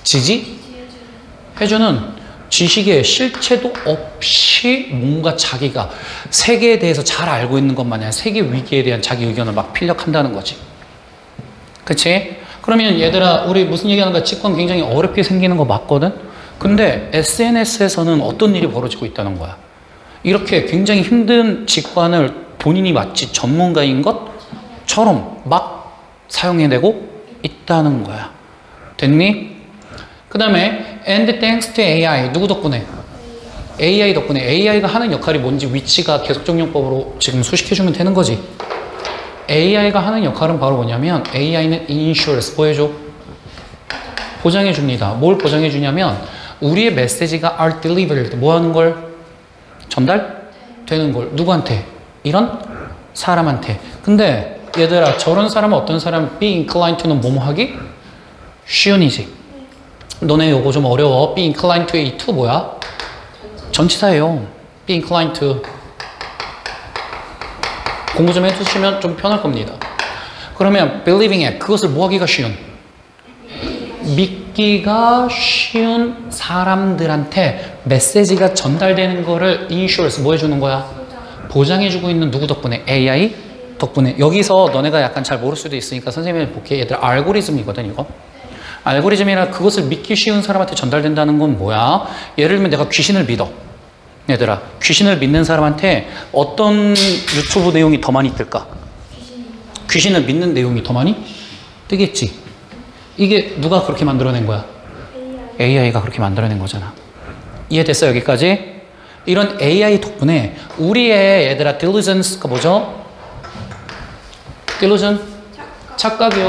지지해주는 지식의 실체도 없이 뭔가 자기가 세계에 대해서 잘 알고 있는 것 마냥 세계 위기에 대한 자기 의견을 막 필력한다는 거지. 그치? 그러면 얘들아, 우리 무슨 얘기하는 거야? 직관 굉장히 어렵게 생기는 거 맞거든? 근데 SNS에서는 어떤 일이 벌어지고 있다는 거야? 이렇게 굉장히 힘든 직관을 본인이 마치 전문가인 것처럼 막 사용해내고 있다는 거야. 됐니? 그 다음에 and thanks to AI. 누구 덕분에? AI 덕분에. AI가 하는 역할이 뭔지 위치가 계속적용법으로 지금 수식해주면 되는 거지. AI가 하는 역할은 바로 뭐냐면 AI는 insures, 뭐 해줘? 보장해 줍니다. 뭘 보장해 주냐면 우리의 메시지가 are delivered, 뭐 하는 걸? 전달되는 걸. 누구한테? 이런 사람한테. 근데 얘들아, 저런 사람은 어떤 사람? be inclined to는 뭐뭐 하기? 쉬운이지. 너네 요거 좀 어려워. be inclined to의 to 뭐야? 전치사예요. be inclined to. 공부 좀 해주시면 좀 편할 겁니다. 그러면 believing it, 그것을 뭐 하기가 쉬운? 믿기가 쉬운 사람들한테 메시지가 전달되는 거를 insures, 뭐 해주는 거야? 보장해주고 있는 누구 덕분에? AI 덕분에. 여기서 너네가 약간 잘 모를 수도 있으니까 선생님이 볼게. 얘들 알고리즘이거든, 이거. 알고리즘이라 그것을 믿기 쉬운 사람한테 전달된다는 건 뭐야? 예를 들면 내가 귀신을 믿어. 얘들아, 귀신을 믿는 사람한테 어떤 유튜브 내용이 더 많이 뜰까? 귀신을 믿는 내용이 더 많이 뜨겠지. 이게 누가 그렇게 만들어낸 거야? AI가 그렇게 만들어낸 거잖아. 이해됐어, 여기까지? 이런 AI 덕분에 우리의 얘들아 delusion가 뭐죠? delusion? 착각이요.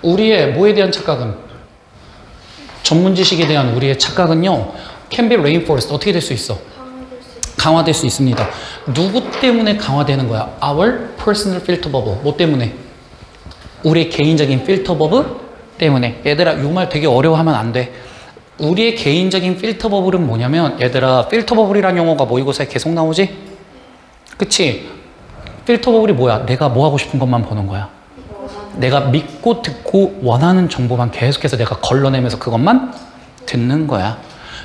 우리의 뭐에 대한 착각은? 전문 지식에 대한 우리의 착각은요, can be reinforced. 어떻게 될 수 있어? 강화될 수 있습니다. 누구 때문에 강화되는 거야? Our personal filter bubble. 뭐 때문에? 우리의 개인적인 필터 버블 때문에. 얘들아, 이 말 되게 어려워하면 안 돼. 우리의 개인적인 필터 버블은 뭐냐면, 얘들아, 필터 버블이라는 용어가 모의고사에 계속 나오지? 그치? 필터 버블이 뭐야? 내가 뭐 하고 싶은 것만 보는 거야. 내가 믿고 듣고 원하는 정보만 계속해서 내가 걸러내면서 그것만 듣는 거야.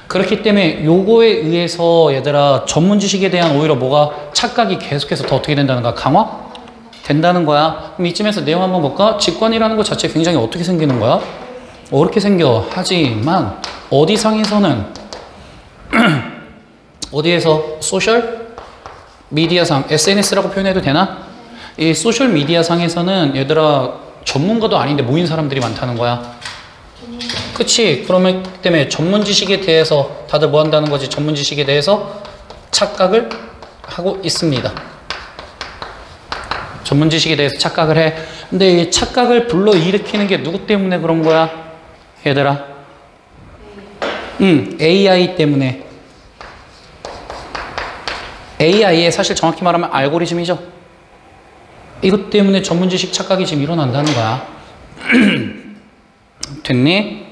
그렇기 때문에 요거에 의해서 얘들아 전문 지식에 대한 오히려 뭐가 착각이 계속해서 더 어떻게 된다는 거야? 강화? 된다는 거야. 그럼 이쯤에서 내용 한번 볼까? 직관이라는 것 자체 굉장히 어떻게 생기는 거야? 어렵게 생겨. 하지만 어디상에서는 어디에서? 소셜 미디어상, SNS라고 표현해도 되나? 이 소셜 미디어 상에서는 얘들아 전문가도 아닌데 모인 사람들이 많다는 거야. 그치? 그러면 때문에 전문 지식에 대해서 다들 뭐 한다는 거지? 전문 지식에 대해서 착각을 하고 있습니다. 전문 지식에 대해서 착각을 해. 근데 이 착각을 불러일으키는 게 누구 때문에 그런 거야? 얘들아. AI 때문에. AI의 사실 정확히 말하면 알고리즘이죠. 이것 때문에 전문 지식 착각이 지금 일어난다는 거야. 됐니?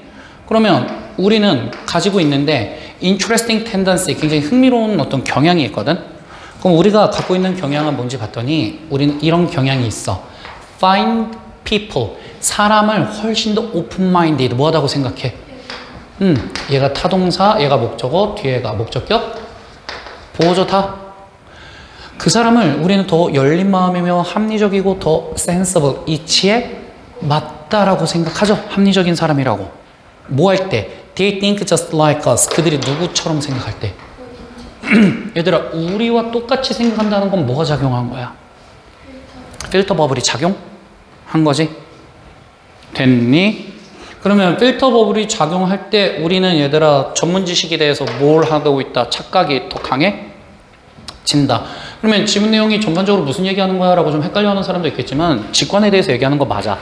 그러면 우리는 가지고 있는데 interesting tendency, 굉장히 흥미로운 어떤 경향이 있거든. 그럼 우리가 갖고 있는 경향은 뭔지 봤더니 우리는 이런 경향이 있어. Find people, 사람을 훨씬 더 open-minded, 뭐하다고 생각해? 얘가 타동사, 얘가 목적어, 뒤에가 목적격, 보호조 다. 그 사람을 우리는 더 열린 마음이며 합리적이고 더 sensible, 이치에 맞다라고 생각하죠. 합리적인 사람이라고. 뭐 할 때? They think just like us. 그들이 누구처럼 생각할 때. 얘들아, 우리와 똑같이 생각한다는 건 뭐가 작용한 거야? 필터 버블이 작용한 거지. 됐니? 그러면 필터 버블이 작용할 때 우리는 얘들아 전문 지식에 대해서 뭘 하고 있다? 착각이 더 강해진다. 그러면 지문 내용이 전반적으로 무슨 얘기하는 거야? 라고 좀 헷갈려하는 사람도 있겠지만 직관에 대해서 얘기하는 거 맞아.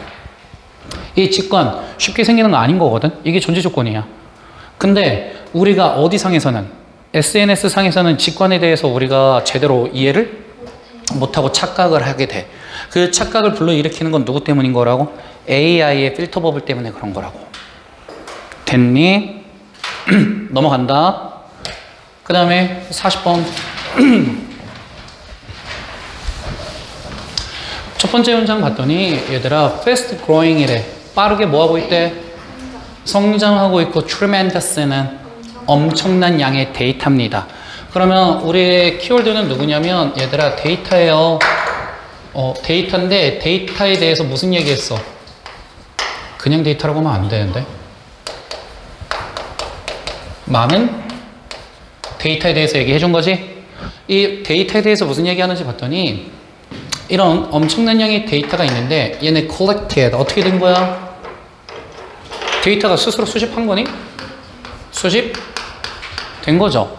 이 직관 쉽게 생기는 거 아닌 거거든. 이게 존재 조건이야. 근데 우리가 어디 상에서는, SNS 상에서는 직관에 대해서 우리가 제대로 이해를 못하고 착각을 하게 돼. 그 착각을 불러일으키는 건 누구 때문인 거라고? AI의 필터 버블 때문에 그런 거라고. 됐니? 넘어간다. 그 다음에 40번. 첫 번째 문장 봤더니 얘들아 fast growing이래. 빠르게 뭐하고 있대? 성장하고 있고 tremendous는 엄청난 양의 데이터입니다. 그러면 우리의 키워드는 누구냐면 얘들아 데이터예요. 데이터인데 데이터에 대해서 무슨 얘기했어? 그냥 데이터라고 하면 안 되는데 많은 데이터에 대해서 얘기해 준 거지? 이 데이터에 대해서 무슨 얘기하는지 봤더니 이런 엄청난 양의 데이터가 있는데 얘네 collected 어떻게 된 거야? 데이터가 스스로 수집한 거니? 수집된 거죠.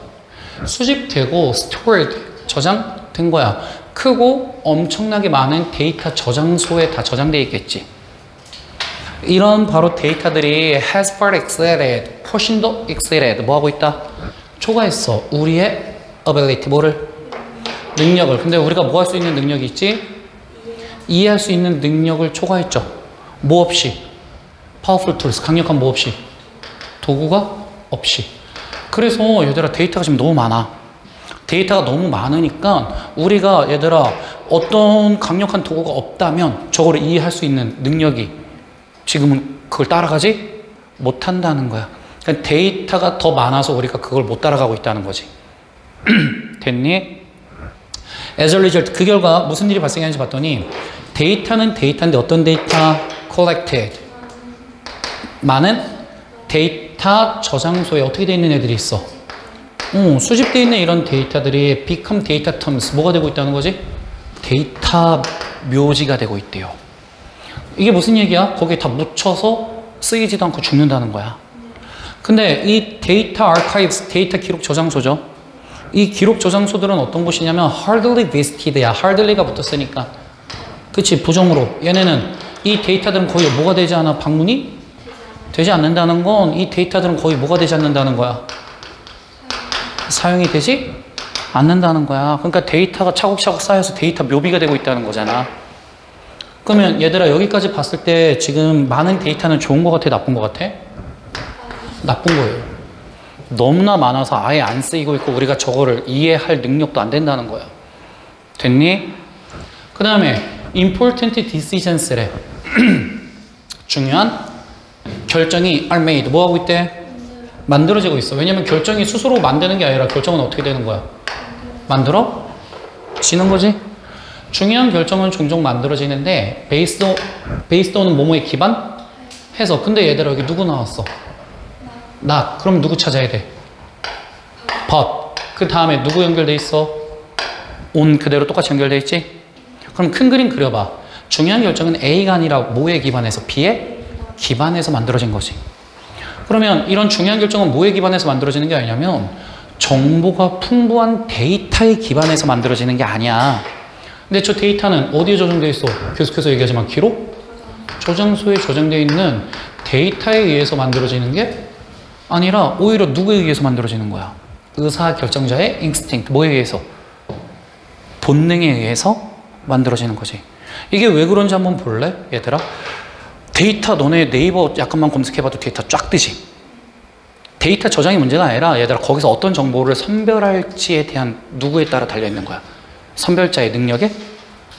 수집되고 stored 저장된 거야. 크고 엄청나게 많은 데이터 저장소에 다 저장되어 있겠지. 이런 바로 데이터들이 has far exceeded, 훨씬 더 exceeded 뭐 하고 있다? 초과했어. 우리의 ability 뭐를? 능력을. 근데 우리가 뭐 할 수 있는 능력이 있지? 이해할 수 있는 능력을 초과했죠. 뭐 없이? powerful tools 강력한 뭐 없이? 도구가 없이. 그래서 얘들아 데이터가 지금 너무 많아. 데이터가 너무 많으니까 우리가 얘들아 어떤 강력한 도구가 없다면 저거를 이해할 수 있는 능력이 지금은 그걸 따라가지 못한다는 거야. 그러니까 데이터가 더 많아서 우리가 그걸 못 따라가고 있다는 거지. 됐니? As a result 그 결과 무슨 일이 발생하는지 봤더니 데이터는 데이터인데 어떤 데이터? collected 많은 데이터 저장소에 어떻게 되어 있는 애들이 있어? 수집되어 있는 이런 데이터들이 become data terms 뭐가 되고 있다는 거지? 데이터 묘지가 되고 있대요. 이게 무슨 얘기야? 거기에 다 묻혀서 쓰이지도 않고 죽는다는 거야. 근데 이 데이터 archives, 데이터 기록 저장소죠. 이 기록 저장소들은 어떤 곳이냐면 hardly visited야. hardly가 붙었으니까. 그치? 부정으로. 얘네는 이 데이터들은 거의 뭐가 되지 않아? 방문이 되지 않는다는 건 이 데이터들은 거의 뭐가 되지 않는다는 거야? 사용이 되지 않는다는 거야. 그러니까 데이터가 차곡차곡 쌓여서 데이터 묘비가 되고 있다는 거잖아. 그러면 얘들아 여기까지 봤을 때 지금 많은 데이터는 좋은 거 같아? 나쁜 거 같아? 나쁜 거예요. 너무나 많아서 아예 안 쓰이고 있고 우리가 저거를 이해할 능력도 안 된다는 거야. 됐니? 그 다음에 important decisions래. 중요한 결정이 are made. 뭐 하고 있대? 만들어지고 있어. 왜냐면 결정이 스스로 만드는 게 아니라 결정은 어떻게 되는 거야? 만들어지는 거지. 중요한 결정은 종종 만들어지는데 based on은 뭐뭐에 기반해서. 근데 얘들아 여기 누구 나왔어? 나. 그럼 누구 찾아야 돼? but. 그 다음에 누구 연결돼 있어? on 그대로 똑같이 연결돼 있지? 그럼 큰 그림 그려봐. 중요한 결정은 A가 아니라 뭐에 기반해서? B에 기반해서 만들어진 거지. 그러면 이런 중요한 결정은 뭐에 기반해서 만들어지는 게 아니냐면 정보가 풍부한 데이터에 기반해서 만들어지는 게 아니야. 근데 저 데이터는 어디에 저장되어 있어? 계속해서 얘기하지만 기록? 저장소에 저장되어 있는 데이터에 의해서 만들어지는 게 아니라 오히려 누구에 의해서 만들어지는 거야? 의사결정자의 instinct, 뭐에 의해서? 본능에 의해서 만들어지는 거지. 이게 왜 그런지 한번 볼래? 얘들아 데이터 너네 네이버 약간만 검색해봐도 데이터 쫙 뜨지. 데이터 저장이 문제가 아니라 얘들아 거기서 어떤 정보를 선별할지에 대한 누구에 따라 달려있는 거야. 선별자의 능력에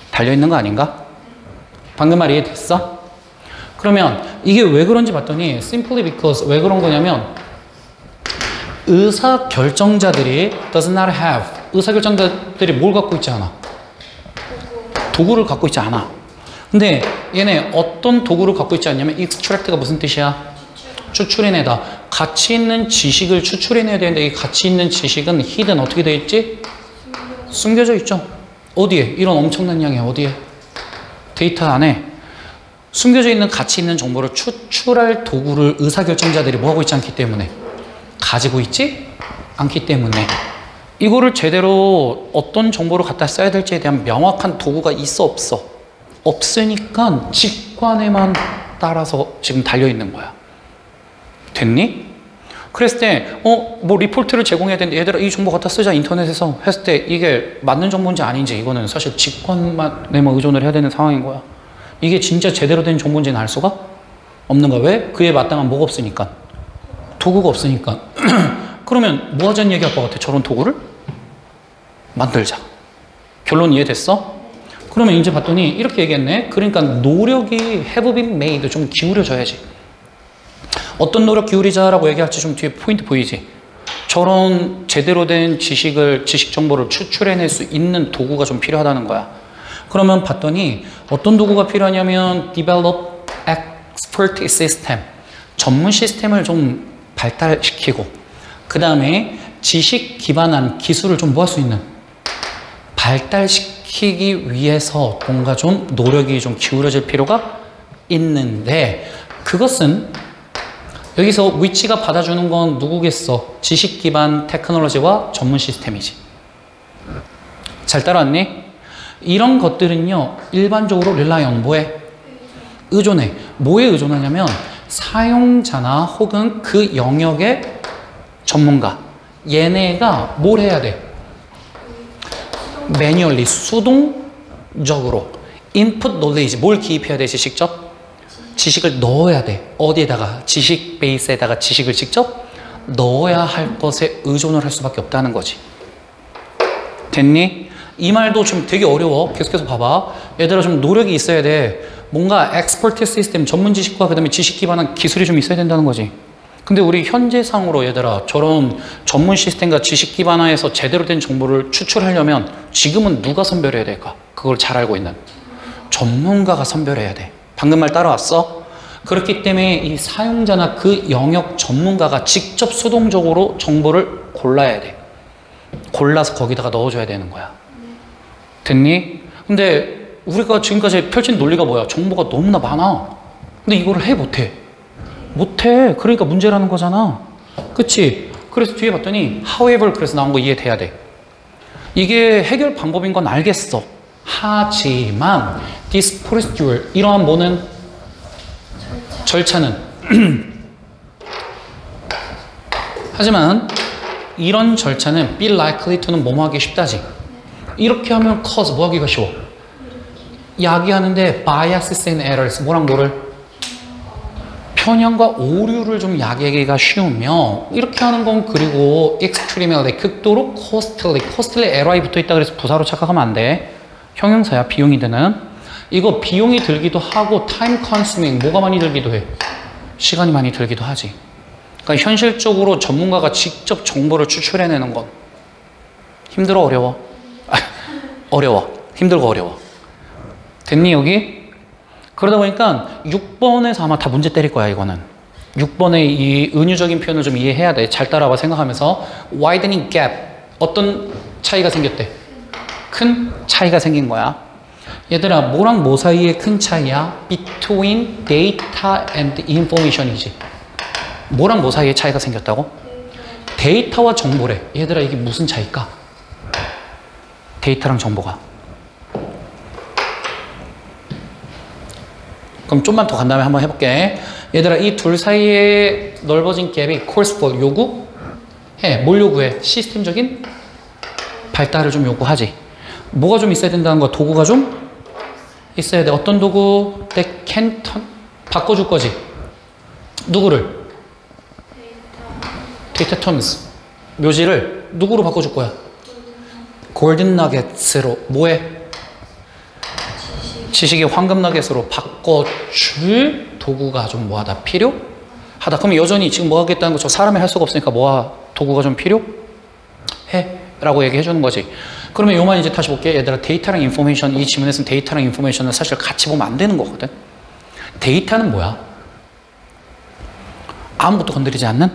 달려있는 거 아닌가? 방금 말 이해됐어? 그러면 이게 왜 그런지 봤더니 simply because 왜 그런 거냐면 의사결정자들이 does not have 의사결정자들이 뭘 갖고 있지 않아? 도구를 갖고 있지 않아. 근데 얘네 어떤 도구를 갖고 있지 않냐면 extract가 무슨 뜻이야? 추출해내다. 가치 있는 지식을 추출해내야 되는데 이 가치 있는 지식은 hidden 어떻게 되어 있지? 숨겨져 있죠. 어디에? 이런 엄청난 양이 어디에? 데이터 안에 숨겨져 있는 가치 있는 정보를 추출할 도구를 의사결정자들이 뭐하고 있지 않기 때문에 가지고 있지 않기 때문에 이거를 제대로 어떤 정보를 갖다 써야 될지에 대한 명확한 도구가 있어 없어? 없으니까 직관에만 따라서 지금 달려있는 거야. 됐니? 그랬을 때 뭐 리포트를 제공해야 되는데 얘들아 이 정보 갖다 쓰자 인터넷에서 했을 때 이게 맞는 정보인지 아닌지 이거는 사실 직관만에만 의존을 해야 되는 상황인 거야. 이게 진짜 제대로 된 정보인지는 알 수가 없는 거야. 왜? 그에 마땅한 뭐가 없으니까. 도구가 없으니까. 그러면 뭐 하자는 얘기할 것 같아? 저런 도구를 만들자. 결론 이해됐어? 그러면 이제 봤더니 이렇게 얘기했네. 그러니까 노력이 have been made 좀 기울여져야지. 어떤 노력 기울이자라고 얘기할지 좀 뒤에 포인트 보이지? 저런 제대로 된 지식 정보를 추출해낼 수 있는 도구가 좀 필요하다는 거야. 그러면 봤더니 어떤 도구가 필요하냐면 develop expert system, 전문 시스템을 좀 발달시키고 그 다음에 지식 기반한 기술을 좀 뭐 할 수 있는 발달시키기 위해서 뭔가 좀 노력이 좀 기울어질 필요가 있는데 그것은 여기서 위치가 받아주는 건 누구겠어? 지식 기반 테크놀로지와 전문 시스템이지. 잘 따라왔니? 이런 것들은요 일반적으로 rely on 뭐에? 의존해. 뭐에 의존하냐면 사용자나 혹은 그 영역의 전문가 얘네가 뭘 해야 돼? 매뉴얼리 수동적으로 input knowledge 뭘 기입해야 되지? 직접? 지식을 넣어야 돼. 어디에다가? 지식 베이스에다가 지식을 직접 넣어야 할 것에 의존을 할 수밖에 없다는 거지. 됐니? 이 말도 좀 되게 어려워. 계속해서 봐봐. 얘들아 좀 노력이 있어야 돼. 뭔가 엑스퍼트 시스템, 전문 지식과 그 다음에 지식 기반한 기술이 좀 있어야 된다는 거지. 근데 우리 현재상으로 얘들아 저런 전문 시스템과 지식 기반화해서 제대로 된 정보를 추출하려면 지금은 누가 선별해야 될까? 그걸 잘 알고 있는 전문가가 선별해야 돼. 방금 말 따라왔어? 그렇기 때문에 이 사용자나 그 영역 전문가가 직접 수동적으로 정보를 골라야 돼. 골라서 거기다가 넣어줘야 되는 거야. 됐니? 근데 우리가 지금까지 펼친 논리가 뭐야? 정보가 너무나 많아. 근데 이거를 해 못해? 못해. 그러니까 문제라는 거잖아. 그치? 그래서 뒤에 봤더니 however 그래서 나온 거 이해돼야 돼. 이게 해결 방법인 건 알겠어. 하지만 this procedure 이러한 뭐는? 절차는 하지만 이런 절차는 be likely to는 뭐뭐 하기 쉽다지. 이렇게 하면 cause 뭐 하기가 쉬워? 야기하는데 biases and errors 뭐랑 뭐를? 편향과 오류를 좀 야기하기가 쉬우며 이렇게 하는 건 그리고 extremely 극도로 costly LI 붙어있다 그래서 부사로 착각하면 안 돼. 형용사야. 비용이 드는. 이거 비용이 들기도 하고 time consuming 뭐가 많이 들기도 해. 시간이 많이 들기도 하지. 그러니까 현실적으로 전문가가 직접 정보를 추출해내는 건 힘들어 어려워? 어려워. 힘들고 어려워. 됐니 여기? 그러다 보니까 6번에서 아마 다 문제 때릴 거야 이거는. 6번의 이 은유적인 표현을 좀 이해해야 돼. 잘 따라와 생각하면서 widening gap 어떤 차이가 생겼대? 큰 차이가 생긴 거야. 얘들아 뭐랑 뭐 사이에 큰 차이야? between data and information이지. 뭐랑 뭐 사이에 차이가 생겼다고? 데이터와 정보래. 얘들아 이게 무슨 차이일까? 데이터랑 정보가. 그럼 좀만 더 간 다음에 한번 해볼게. 얘들아 이 둘 사이에 넓어진 갭이 course for 요구해. 뭘 요구해? 시스템적인 발달을 좀 요구하지. 뭐가 좀 있어야 된다는 거야? 도구가 좀 있어야 돼. 어떤 도구? that can 바꿔줄 거지. 누구를? 데이터 terms 묘지를 누구로 바꿔줄 거야? 골든 너겟으로 뭐해? 지식의 황금 너겟으로 바꿔줄 도구가 좀 뭐하다? 필요하다. 그럼 여전히 지금 뭐 하겠다는 거 저 사람이 할 수가 없으니까 뭐하? 도구가 좀 필요해? 라고 얘기해 주는 거지. 그러면 요만 이제 다시 볼게. 얘들아 데이터랑 인포메이션 이 지문에서는 데이터랑 인포메이션은 사실 같이 보면 안 되는 거거든. 데이터는 뭐야? 아무것도 건드리지 않는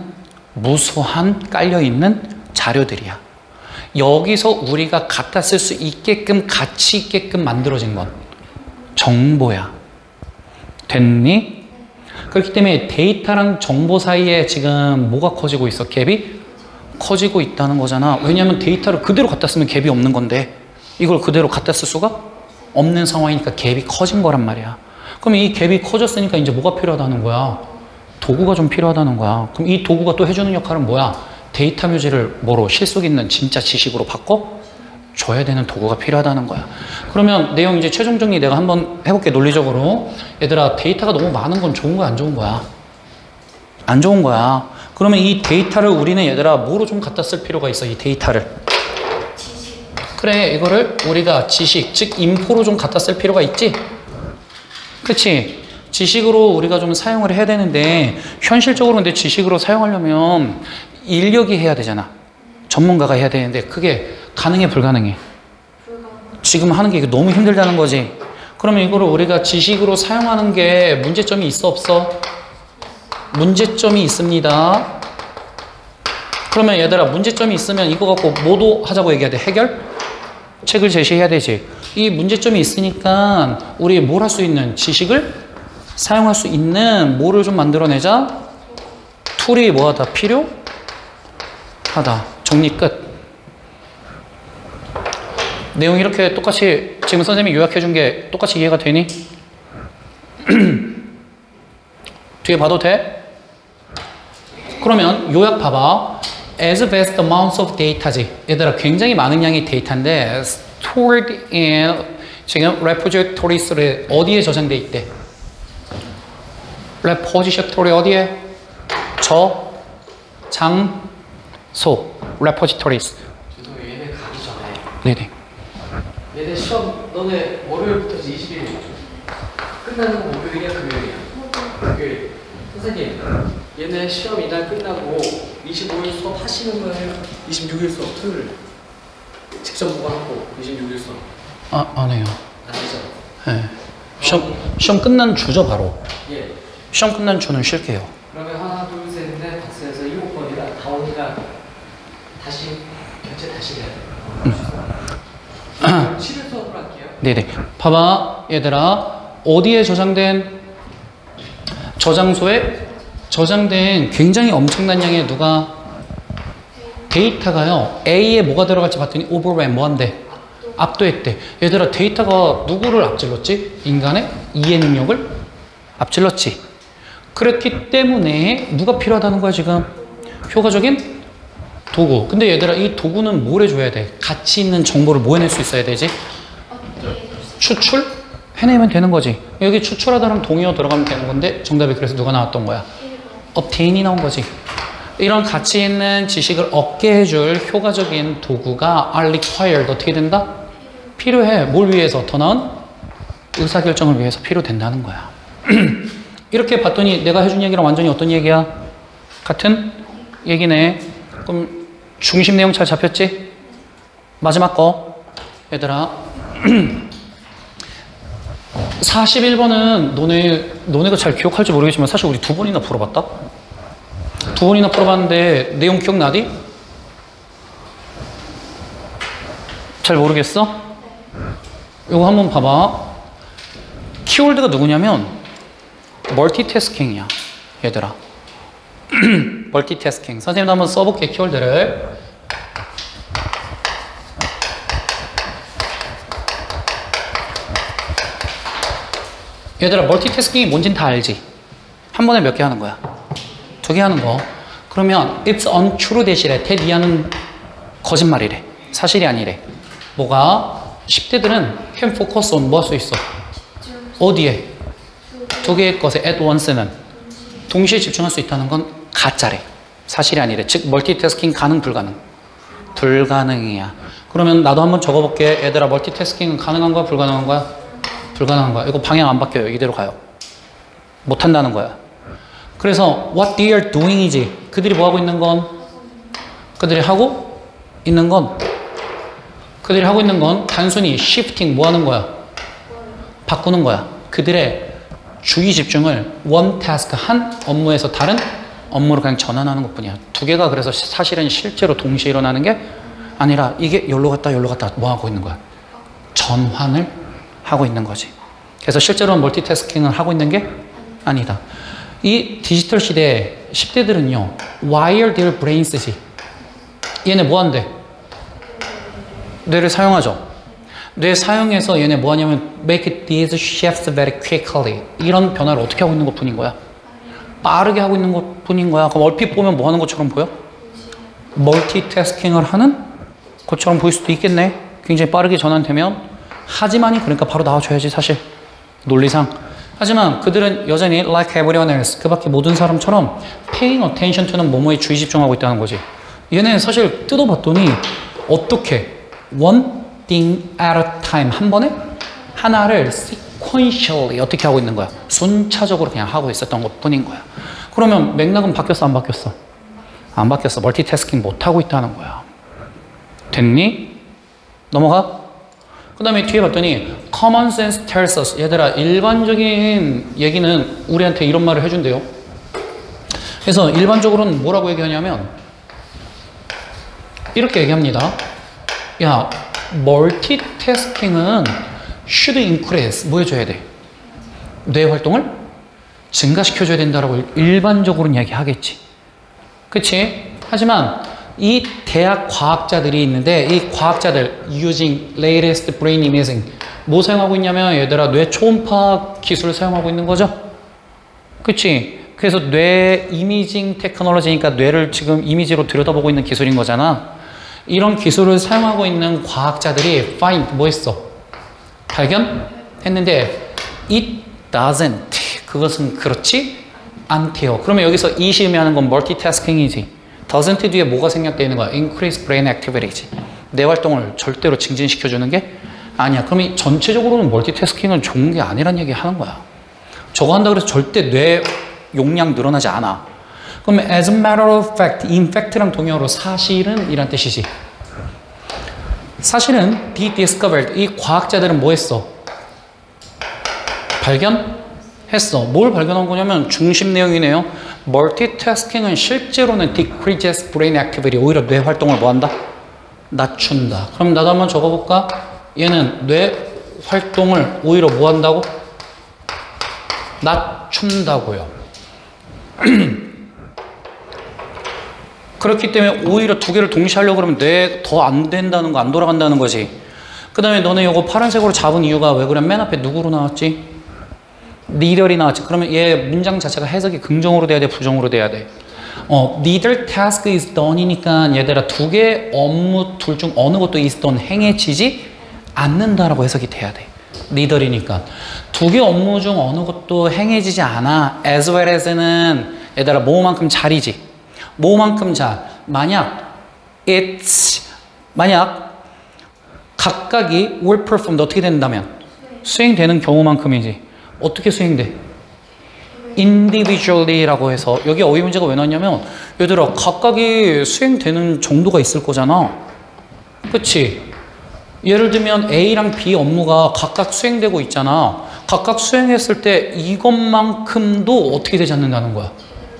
무수한 깔려있는 자료들이야. 여기서 우리가 갖다 쓸 수 있게끔 가치 있게끔 만들어진 건 정보야. 됐니? 그렇기 때문에 데이터랑 정보 사이에 지금 뭐가 커지고 있어? 갭이 커지고 있다는 거잖아. 왜냐하면 데이터를 그대로 갖다 쓰면 갭이 없는 건데 이걸 그대로 갖다 쓸 수가 없는 상황이니까 갭이 커진 거란 말이야. 그럼 이 갭이 커졌으니까 이제 뭐가 필요하다는 거야? 도구가 좀 필요하다는 거야. 그럼 이 도구가 또 해주는 역할은 뭐야? 데이터 묘지를 뭐로 실속 있는 진짜 지식으로 바꿔 줘야 되는 도구가 필요하다는 거야. 그러면 내용 이제 최종 정리 내가 한번 해볼게. 논리적으로. 얘들아 데이터가 너무 많은 건 좋은 거야 안 좋은 거야? 안 좋은 거야. 그러면 이 데이터를 우리는 얘들아 뭐로 좀 갖다 쓸 필요가 있어? 이 데이터를. 그래 이거를 우리가 지식 즉 인포로 좀 갖다 쓸 필요가 있지. 그치? 지식으로 우리가 좀 사용을 해야 되는데 현실적으로 근데 지식으로 사용하려면 인력이 해야 되잖아. 전문가가 해야 되는데 그게 가능해 불가능해? 지금 하는 게 너무 힘들다는 거지. 그러면 이거를 우리가 지식으로 사용하는 게 문제점이 있어 없어? 문제점이 있습니다. 그러면 얘들아 문제점이 있으면 이거 갖고 뭐도 하자고 얘기해야 돼? 해결? 책을 제시해야 되지. 이 문제점이 있으니까 우리 뭘 할 수 있는 지식을 사용할 수 있는 뭐를 좀 만들어내자. 툴이 뭐하다? 필요하다. 정리 끝. 내용 이렇게 똑같이 지금 선생님이 요약해 준 게 똑같이 이해가 되니? 뒤에 봐도 돼? 그러면 요약 봐봐. As vast amounts of data지. 얘들아 굉장히 많은 양의 데이터인데 stored in 지금 repositories 어디에 저장돼 있대? repository 어디에? 장소 repositories. 죄송해요. 얘네 가기 전에 네네. 얘네 시험 너네 월요일부터 20일 끝나는 거 목요일이야 금요일이야? 목요일. 선생님 얘네 시험 이날 끝나고 25일 수업 하시는 거예요? 26일 수업 토요일 직접 보고하고 26일 수업 안 해요. 아니죠? 네. 시험 끝난 주죠 바로. 예. 시험 끝난 주는 쉴게요. 그러면 하나 둘셋넷 다섯 여섯 일곱 번이다 다 오니까 다시 교체 다시 해야 돼요. 7일 수업을 할게요. 네네. 봐봐 얘들아 어디에 저장된 저장소에 저장된 굉장히 엄청난 양의 누가 데이터가요 A에 뭐가 들어갈지 봤더니 overran 뭐한대? 압도했대. 얘들아 데이터가 누구를 앞질렀지? 인간의 이해 능력을 앞질렀지. 그렇기 때문에 누가 필요하다는 거야 지금? 효과적인 도구. 근데 얘들아 이 도구는 뭘 해줘야 돼? 가치 있는 정보를 뭐 해낼 수 있어야 되지? 추출? 해내면 되는 거지. 여기 추출하다 하면 동의어 들어가면 되는 건데 정답이 그래서 누가 나왔던 거야? obtain이 나온 거지. 이런 가치 있는 지식을 얻게 해줄 효과적인 도구가 are required 어떻게 된다? 필요해. 뭘 위해서? 더 나은 의사결정을 위해서 필요된다는 거야. 이렇게 봤더니 내가 해준 얘기랑 완전히 어떤 얘기야? 같은 얘기네. 그럼 중심 내용 잘 잡혔지? 마지막 거 얘들아 41번은 너네가 잘 기억할지 모르겠지만 사실 우리 2번이나 풀어봤다? 2번이나 풀어봤는데 내용 기억나디? 잘 모르겠어? 이거 한번 봐봐. 키워드가 누구냐면 멀티태스킹이야 얘들아. 멀티태스킹. 선생님도 한번 써볼게 키워드를. 얘들아 멀티태스킹이 뭔진 다 알지? 한 번에 몇 개 하는 거야? 2개 하는 거. 그러면 it's untrue 대신에 대디하는 거짓말이래. 사실이 아니래. 뭐가? 10대들은 can focus on 뭐 할 수 있어? 어디에? 2개의 것에 at once는 동시에 집중할 수 있다는 건 가짜래. 사실이 아니래. 즉 멀티태스킹 가능 불가능? 불가능이야. 그러면 나도 한번 적어볼게. 얘들아 멀티태스킹은 가능한 거야 불가능한 거야? 불가능한 거야. 이거 방향 안 바뀌어요. 이대로 가요. 못한다는 거야. 그래서 what they are doing이지. 그들이 뭐 하고 있는 건? 그들이 하고 있는 건 단순히 shifting 뭐 하는 거야? 바꾸는 거야. 그들의 주의 집중을 one task 한 업무에서 다른 업무로 그냥 전환하는 것뿐이야. 2개가 그래서 사실은 실제로 동시에 일어나는 게 아니라 이게 여기로 갔다 뭐 하고 있는 거야? 전환을 하고 있는 거지. 그래서 실제로는 멀티태스킹을 하고 있는 게 아니다. 이 디지털 시대에 10대들은요 wire their brains지. 얘네 뭐 한대? 뇌를 사용하죠. 뇌 사용해서 얘네 뭐 하냐면 make these shifts very quickly. 이런 변화를 어떻게 하고 있는 것 뿐인 거야? 빠르게 하고 있는 것 뿐인 거야. 그럼 얼핏 보면 뭐 하는 것처럼 보여? 멀티태스킹을 하는 것처럼 보일 수도 있겠네. 굉장히 빠르게 전환되면. 하지만이 그러니까 바로 나와줘야지 사실 논리상. 하지만 그들은 여전히 like everyone else 그 밖에 모든 사람처럼 paying attention to는 뭐뭐에 주의 집중하고 있다는 거지. 얘네 사실 뜯어봤더니 어떻게 one thing at a time 한 번에 하나를 sequentially 어떻게 하고 있는 거야? 순차적으로 그냥 하고 있었던 것 뿐인 거야. 그러면 맥락은 바뀌었어, 안 바뀌었어? 안 바뀌었어. 멀티태스킹 못하고 있다는 거야. 됐니? 넘어가? 그 다음에 뒤에 봤더니 common sense tells us. 얘들아, 일반적인 얘기는 우리한테 이런 말을 해준대요. 그래서 일반적으로는 뭐라고 얘기하냐면 이렇게 얘기합니다. 야, 멀티태스킹은 should increase. 뭐 해줘야 돼? 뇌 활동을 증가시켜줘야 된다라고 일반적으로는 얘기하겠지. 그치? 하지만 이 대학 과학자들이 있는데 이 과학자들 using latest brain imaging 뭐 사용하고 있냐면 얘들아 뇌 초음파 기술을 사용하고 있는 거죠. 그치? 그래서 뇌 이미징 테크놀로지니까 뇌를 지금 이미지로 들여다보고 있는 기술인 거잖아. 이런 기술을 사용하고 있는 과학자들이 find 뭐 했어? 발견했는데 it doesn't. 그것은 그렇지 않대요. 그러면 여기서 it이 의미하는 건 멀티태스킹이지. doesn't 뒤에 뭐가 생략되어 있는 거야? increase brain activity지. 뇌 활동을 절대로 증진시켜주는 게 아니야. 그럼 이 전체적으로는 멀티태스킹은 좋은 게 아니란 얘기 하는 거야. 저거 한다 그래서 절대 뇌 용량 늘어나지 않아. 그러면 as a matter of fact, in fact랑 동의어로 사실은 이란 뜻이지. 사실은 be discovered. 이 과학자들은 뭐 했어? 발견했어. 뭘 발견한 거냐면 중심 내용이네요. 멀티태스킹은 실제로는 decreases brain activity. 오히려 뇌 활동을 뭐 한다? 낮춘다. 그럼 나도 한번 적어볼까? 얘는 뇌 활동을 오히려 뭐 한다고? 낮춘다고요. 그렇기 때문에 오히려 두 개를 동시에 하려고 그러면 뇌 더 안 된다는 거, 안 돌아간다는 거지. 그 다음에 너네 이거 파란색으로 잡은 이유가 왜 그래? 맨 앞에 누구로 나왔지? neither이 나왔지. 그러면 얘 문장 자체가 해석이 긍정으로 돼야 돼, 부정으로 돼야 돼? neither task is done이니까 얘들아 두 개 업무 둘 중 어느 것도 is done 행해지지 않는다라고 해석이 돼야 돼. neither이니까 두 개 업무 중 어느 것도 행해지지 않아. as well as는 얘들아 뭐만큼 잘이지. 뭐만큼 잘. 만약 각각이 well performed 어떻게 된다면 수행되는 경우만큼이지. 어떻게 수행돼? individually라고 해서 여기 어휘 문제가 왜 나왔냐면 얘들아 각각이 수행되는 정도가 있을 거잖아. 그치? 예를 들면 A랑 B 업무가 각각 수행되고 있잖아. 각각 수행했을 때 이것만큼도 어떻게 되지 않는다는 거야?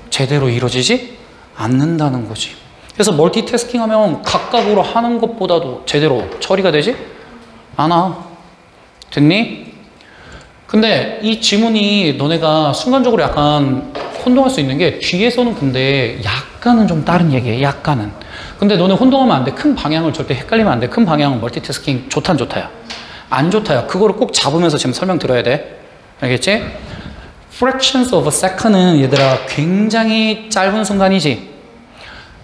제대로 이루어지지 않는다는 거지. 그래서 멀티태스킹 하면 각각으로 하는 것보다도 제대로 처리가 되지 않아. 됐니? 근데 이 지문이 너네가 순간적으로 약간 혼동할 수 있는 게 뒤에서는 근데 약간은 좀 다른 얘기해. 약간은. 근데 너네 혼동하면 안 돼. 큰 방향을 절대 헷갈리면 안 돼. 큰 방향은 멀티태스킹 좋다 안 좋다야? 안 좋다야. 그거를 꼭 잡으면서 지금 설명 들어야 돼. 알겠지? fractions of a second은 얘들아 굉장히 짧은 순간이지.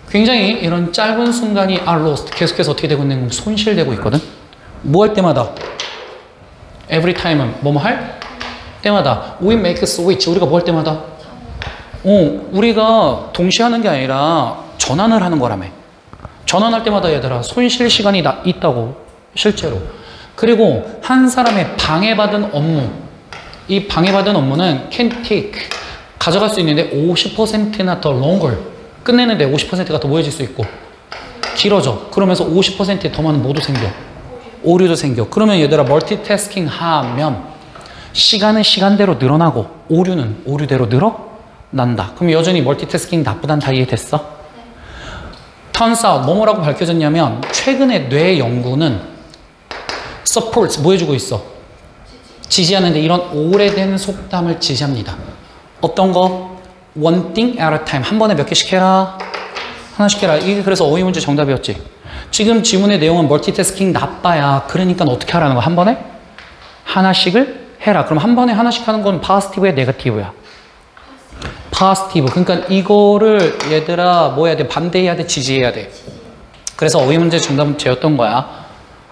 굉장히 이런 짧은 순간이 are lost. 계속해서 어떻게 되고 있는 건 손실되고 있거든. 뭐 할 때마다 every time은 뭐뭐 할 때마다 we make a switch. 우리가 뭐 할 때마다 우리가 동시에 하는 게 아니라 전환을 하는 거라며. 전환할 때마다 얘들아 손실 시간이 있다고 실제로. 그리고 한 사람의 방해받은 업무, 이 방해받은 업무는 can take 가져갈 수 있는데 50%나 더 longer 끝내는데 50%가 더 모여질 수 있고 길어져. 그러면서 50%에 더 많은 뭐도 생겨? 오류도 생겨. 그러면 얘들아 멀티태스킹 하면 시간은 시간대로 늘어나고 오류는 오류대로 늘어난다. 그럼 여전히 멀티태스킹 나쁘단 다 이해됐어? turns out 뭐라고 밝혀졌냐면 최근에 뇌 연구는 supports 뭐 해주고 있어? 지지하는데 이런 오래된 속담을 지지합니다. 어떤 거? one thing at a time. 한 번에 몇 개씩 해라? 하나씩 해라. 이게 그래서 어휘 문제 정답이었지. 지금 지문의 내용은 멀티태스킹 나빠야. 그러니까 어떻게 하라는 거야? 한 번에? 하나씩을 해라. 그럼 한 번에 하나씩 하는 건 파지티브야? 네거티브야? 파지티브. 그러니까 이거를 얘들아 뭐 해야 돼? 반대해야 돼? 지지해야 돼? 그래서 어휘 문제 정답은 J였던 거야.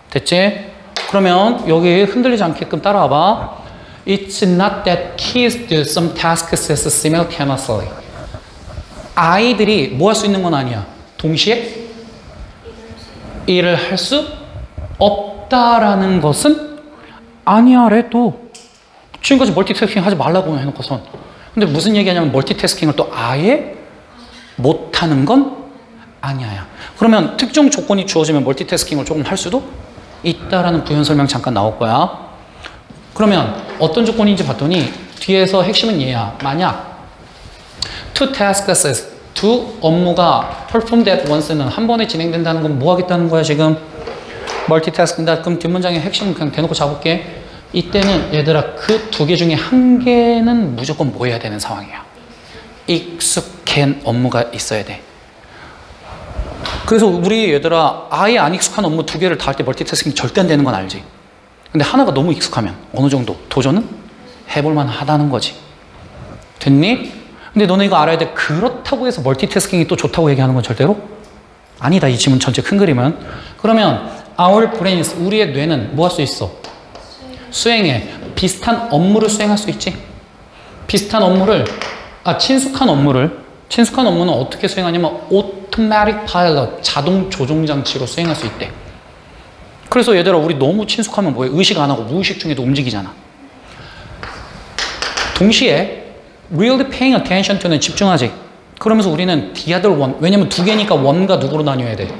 됐지? 그러면 여기 흔들리지 않게끔 따라와봐. It's not that kids do some tasks simultaneously. 아이들이 뭐 할 수 있는 건 아니야. 동시에 일을 할 수 없다라는 것은 아니야래 또. 지금까지 멀티태스킹 하지 말라고 해놓고선. 근데 무슨 얘기하냐면 멀티태스킹을 또 아예 못하는 건 아니야. 그러면 특정 조건이 주어지면 멀티태스킹을 조금 할 수도 있다라는 부연 설명 잠깐 나올 거야. 그러면 어떤 조건인지 봤더니 뒤에서 핵심은 얘야. 만약 two tasks, 두 업무가 performed at once는 한 번에 진행된다는 건 뭐 하겠다는 거야 지금? 멀티태스킹이다. 그럼 뒷문장의 핵심은 그냥 대놓고 잡을게. 이때는 얘들아 그 두 개 중에 한 개는 무조건 뭐 해야 되는 상황이야. 익숙한 업무가 있어야 돼. 그래서 우리 얘들아 아예 안 익숙한 업무 두 개를 다 할 때 멀티태스킹 절대 안 되는 건 알지. 근데 하나가 너무 익숙하면 어느 정도 도전은 해볼만 하다는 거지. 됐니? 근데 너네 이거 알아야 돼. 그렇다고 해서 멀티태스킹이 또 좋다고 얘기하는 건 절대로 아니다. 이 지문 전체 큰 그림은. 그러면 our brains, 우리의 뇌는 뭐 할 수 있어? 수행해. 비슷한 업무를 수행할 수 있지. 비슷한 업무를, 친숙한 업무는 어떻게 수행하냐면 automatic pilot, 자동 조종 장치로 수행할 수 있대. 그래서 얘들아 우리 너무 친숙하면 뭐해? 의식 안 하고 무의식 중에도 움직이잖아. 동시에 really paying attention to는 집중하지. 그러면서 우리는 the other one, 왜냐면 두 개니까 one가 누구로 나뉘어야 돼?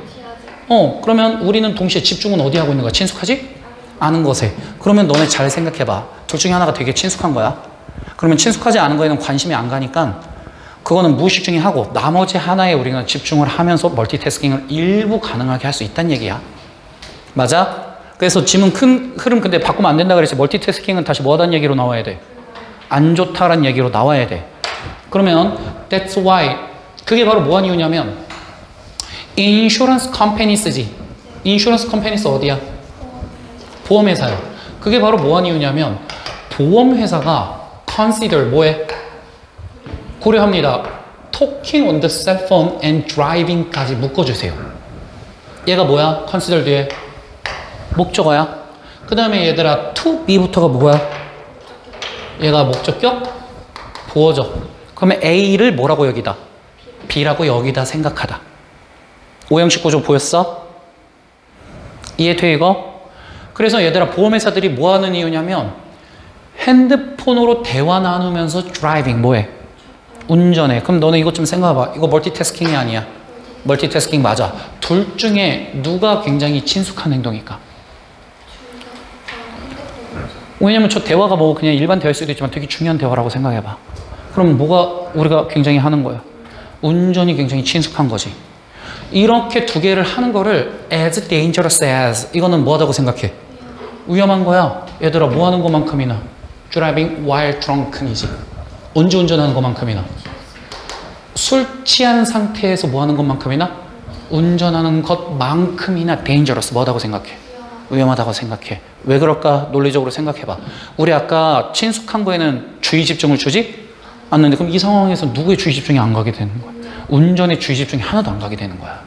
그러면 우리는 동시에 집중은 어디 하고 있는 거야? 친숙하지? 않은 것에. 그러면 너네 잘 생각해봐. 둘 중에 하나가 되게 친숙한 거야. 그러면 친숙하지 않은 거에는 관심이 안 가니까 그거는 무의식 중에 하고 나머지 하나에 우리가 집중을 하면서 멀티태스킹을 일부 가능하게 할 수 있다는 얘기야. 맞아? 그래서 지문 큰 흐름 근데 바꾸면 안 된다 그랬지. 멀티태스킹은 다시 뭐 하다는 얘기로 나와야 돼? 안 좋다라는 얘기로 나와야 돼. 그러면 that's why 그게 바로 뭐한 이유냐면 insurance companies지. insurance companies 어디야? 보험회사야. 그게 바로 뭐한 이유냐면 보험회사가 consider 뭐해? 고려합니다. talking on the cell phone and driving까지 묶어주세요. 얘가 뭐야? consider 뒤에 목적어야. 그 다음에 얘들아 to be부터가 뭐야? 얘가 목적격 보어져. 그러면 A를 뭐라고 여기다? B라고 여기다 생각하다. 오형식 구조 보였어? 이해돼 이거? 그래서 얘들아 보험회사들이 뭐 하는 이유냐면 핸드폰으로 대화 나누면서 드라이빙 뭐해? 운전해. 그럼 너네 이것 좀 생각해봐. 이거 멀티태스킹이 아니야. 멀티태스킹 맞아. 둘 중에 누가 굉장히 친숙한 행동일까? 왜냐면 저 대화가 뭐 그냥 일반 대화일 수도 있지만 되게 중요한 대화라고 생각해봐. 그럼 뭐가 우리가 굉장히 하는 거야? 운전이 굉장히 친숙한 거지. 이렇게 두 개를 하는 거를 as dangerous as 이거는 뭐 하다고 생각해? 위험한 거야. 얘들아 뭐 하는 것만큼이나 driving while drunken이지. 언제 운전하는 것만큼이나 술 취한 상태에서 뭐 하는 것만큼이나 운전하는 것만큼이나 dangerous 뭐 하다고 생각해? 위험하다고 생각해. 왜 그럴까? 논리적으로 생각해봐. 우리 아까 친숙한 거에는 주의 집중을 주지 않는데 그럼 이 상황에서 누구의 주의 집중이 안 가게 되는 거야? 운전의 주의 집중이 하나도 안 가게 되는 거야.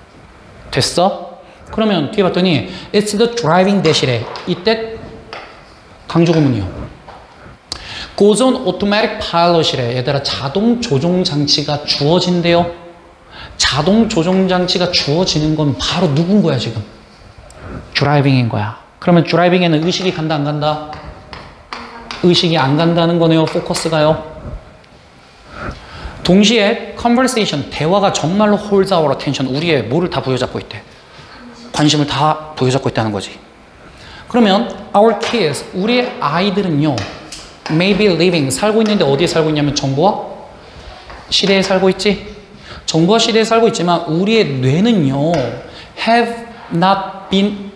됐어? 그러면 뒤에 봤더니 It's the driving 대신에 이때 강조구문이요. Goes on automatic pilot이래. 얘들아 자동 조종 장치가 주어진대요. 자동 조종 장치가 주어지는 건 바로 누군 거야 지금? 드라이빙인 거야. 그러면 드라이빙에는 의식이 간다 안 간다? 의식이 안 간다는 거네요. 포커스가요. 동시에 conversation, 대화가 정말로 holds our attention, 우리의 뭐를 다 부여잡고 있대? 관심을 다 부여잡고 있다는 거지. 그러면 our kids, 우리의 아이들은요 may be living, 살고 있는데 어디에 살고 있냐면 정보화 시대에 살고 있지. 정보화 시대에 살고 있지만 우리의 뇌는요 have not been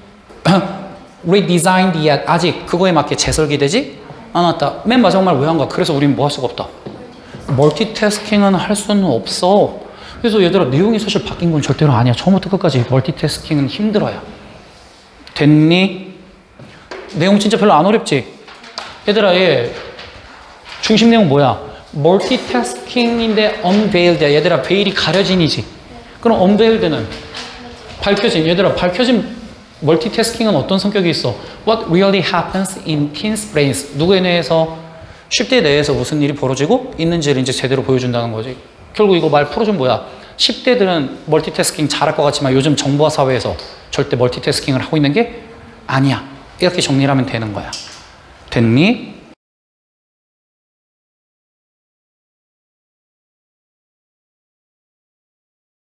redesigned yet, 아직 그거에 맞게 재설계되지 않았다. 맨 마지막 말 왜 한 거야? 그래서 우리는 뭐 할 수가 없다. 멀티태스킹은 할 수는 없어. 그래서 얘들아 내용이 사실 바뀐 건 절대로 아니야. 처음부터 끝까지 멀티태스킹은 힘들어요. 됐니? 내용 진짜 별로 안 어렵지? 얘들아 얘 중심 내용 뭐야? 멀티태스킹인데 unveiled. 얘들아 베일이 가려진이지. 그럼 unveiled는 밝혀진. 얘들아 밝혀진 멀티태스킹은 어떤 성격이 있어? What really happens in teens' brains. 누구의 뇌에서 10대 내에서 무슨 일이 벌어지고 있는지를 이제 제대로 보여준다는 거지. 결국 이거 말 풀어준 뭐야? 10대들은 멀티태스킹 잘할 것 같지만 요즘 정보화 사회에서 절대 멀티태스킹을 하고 있는 게 아니야. 이렇게 정리를 하면 되는 거야. 됐니?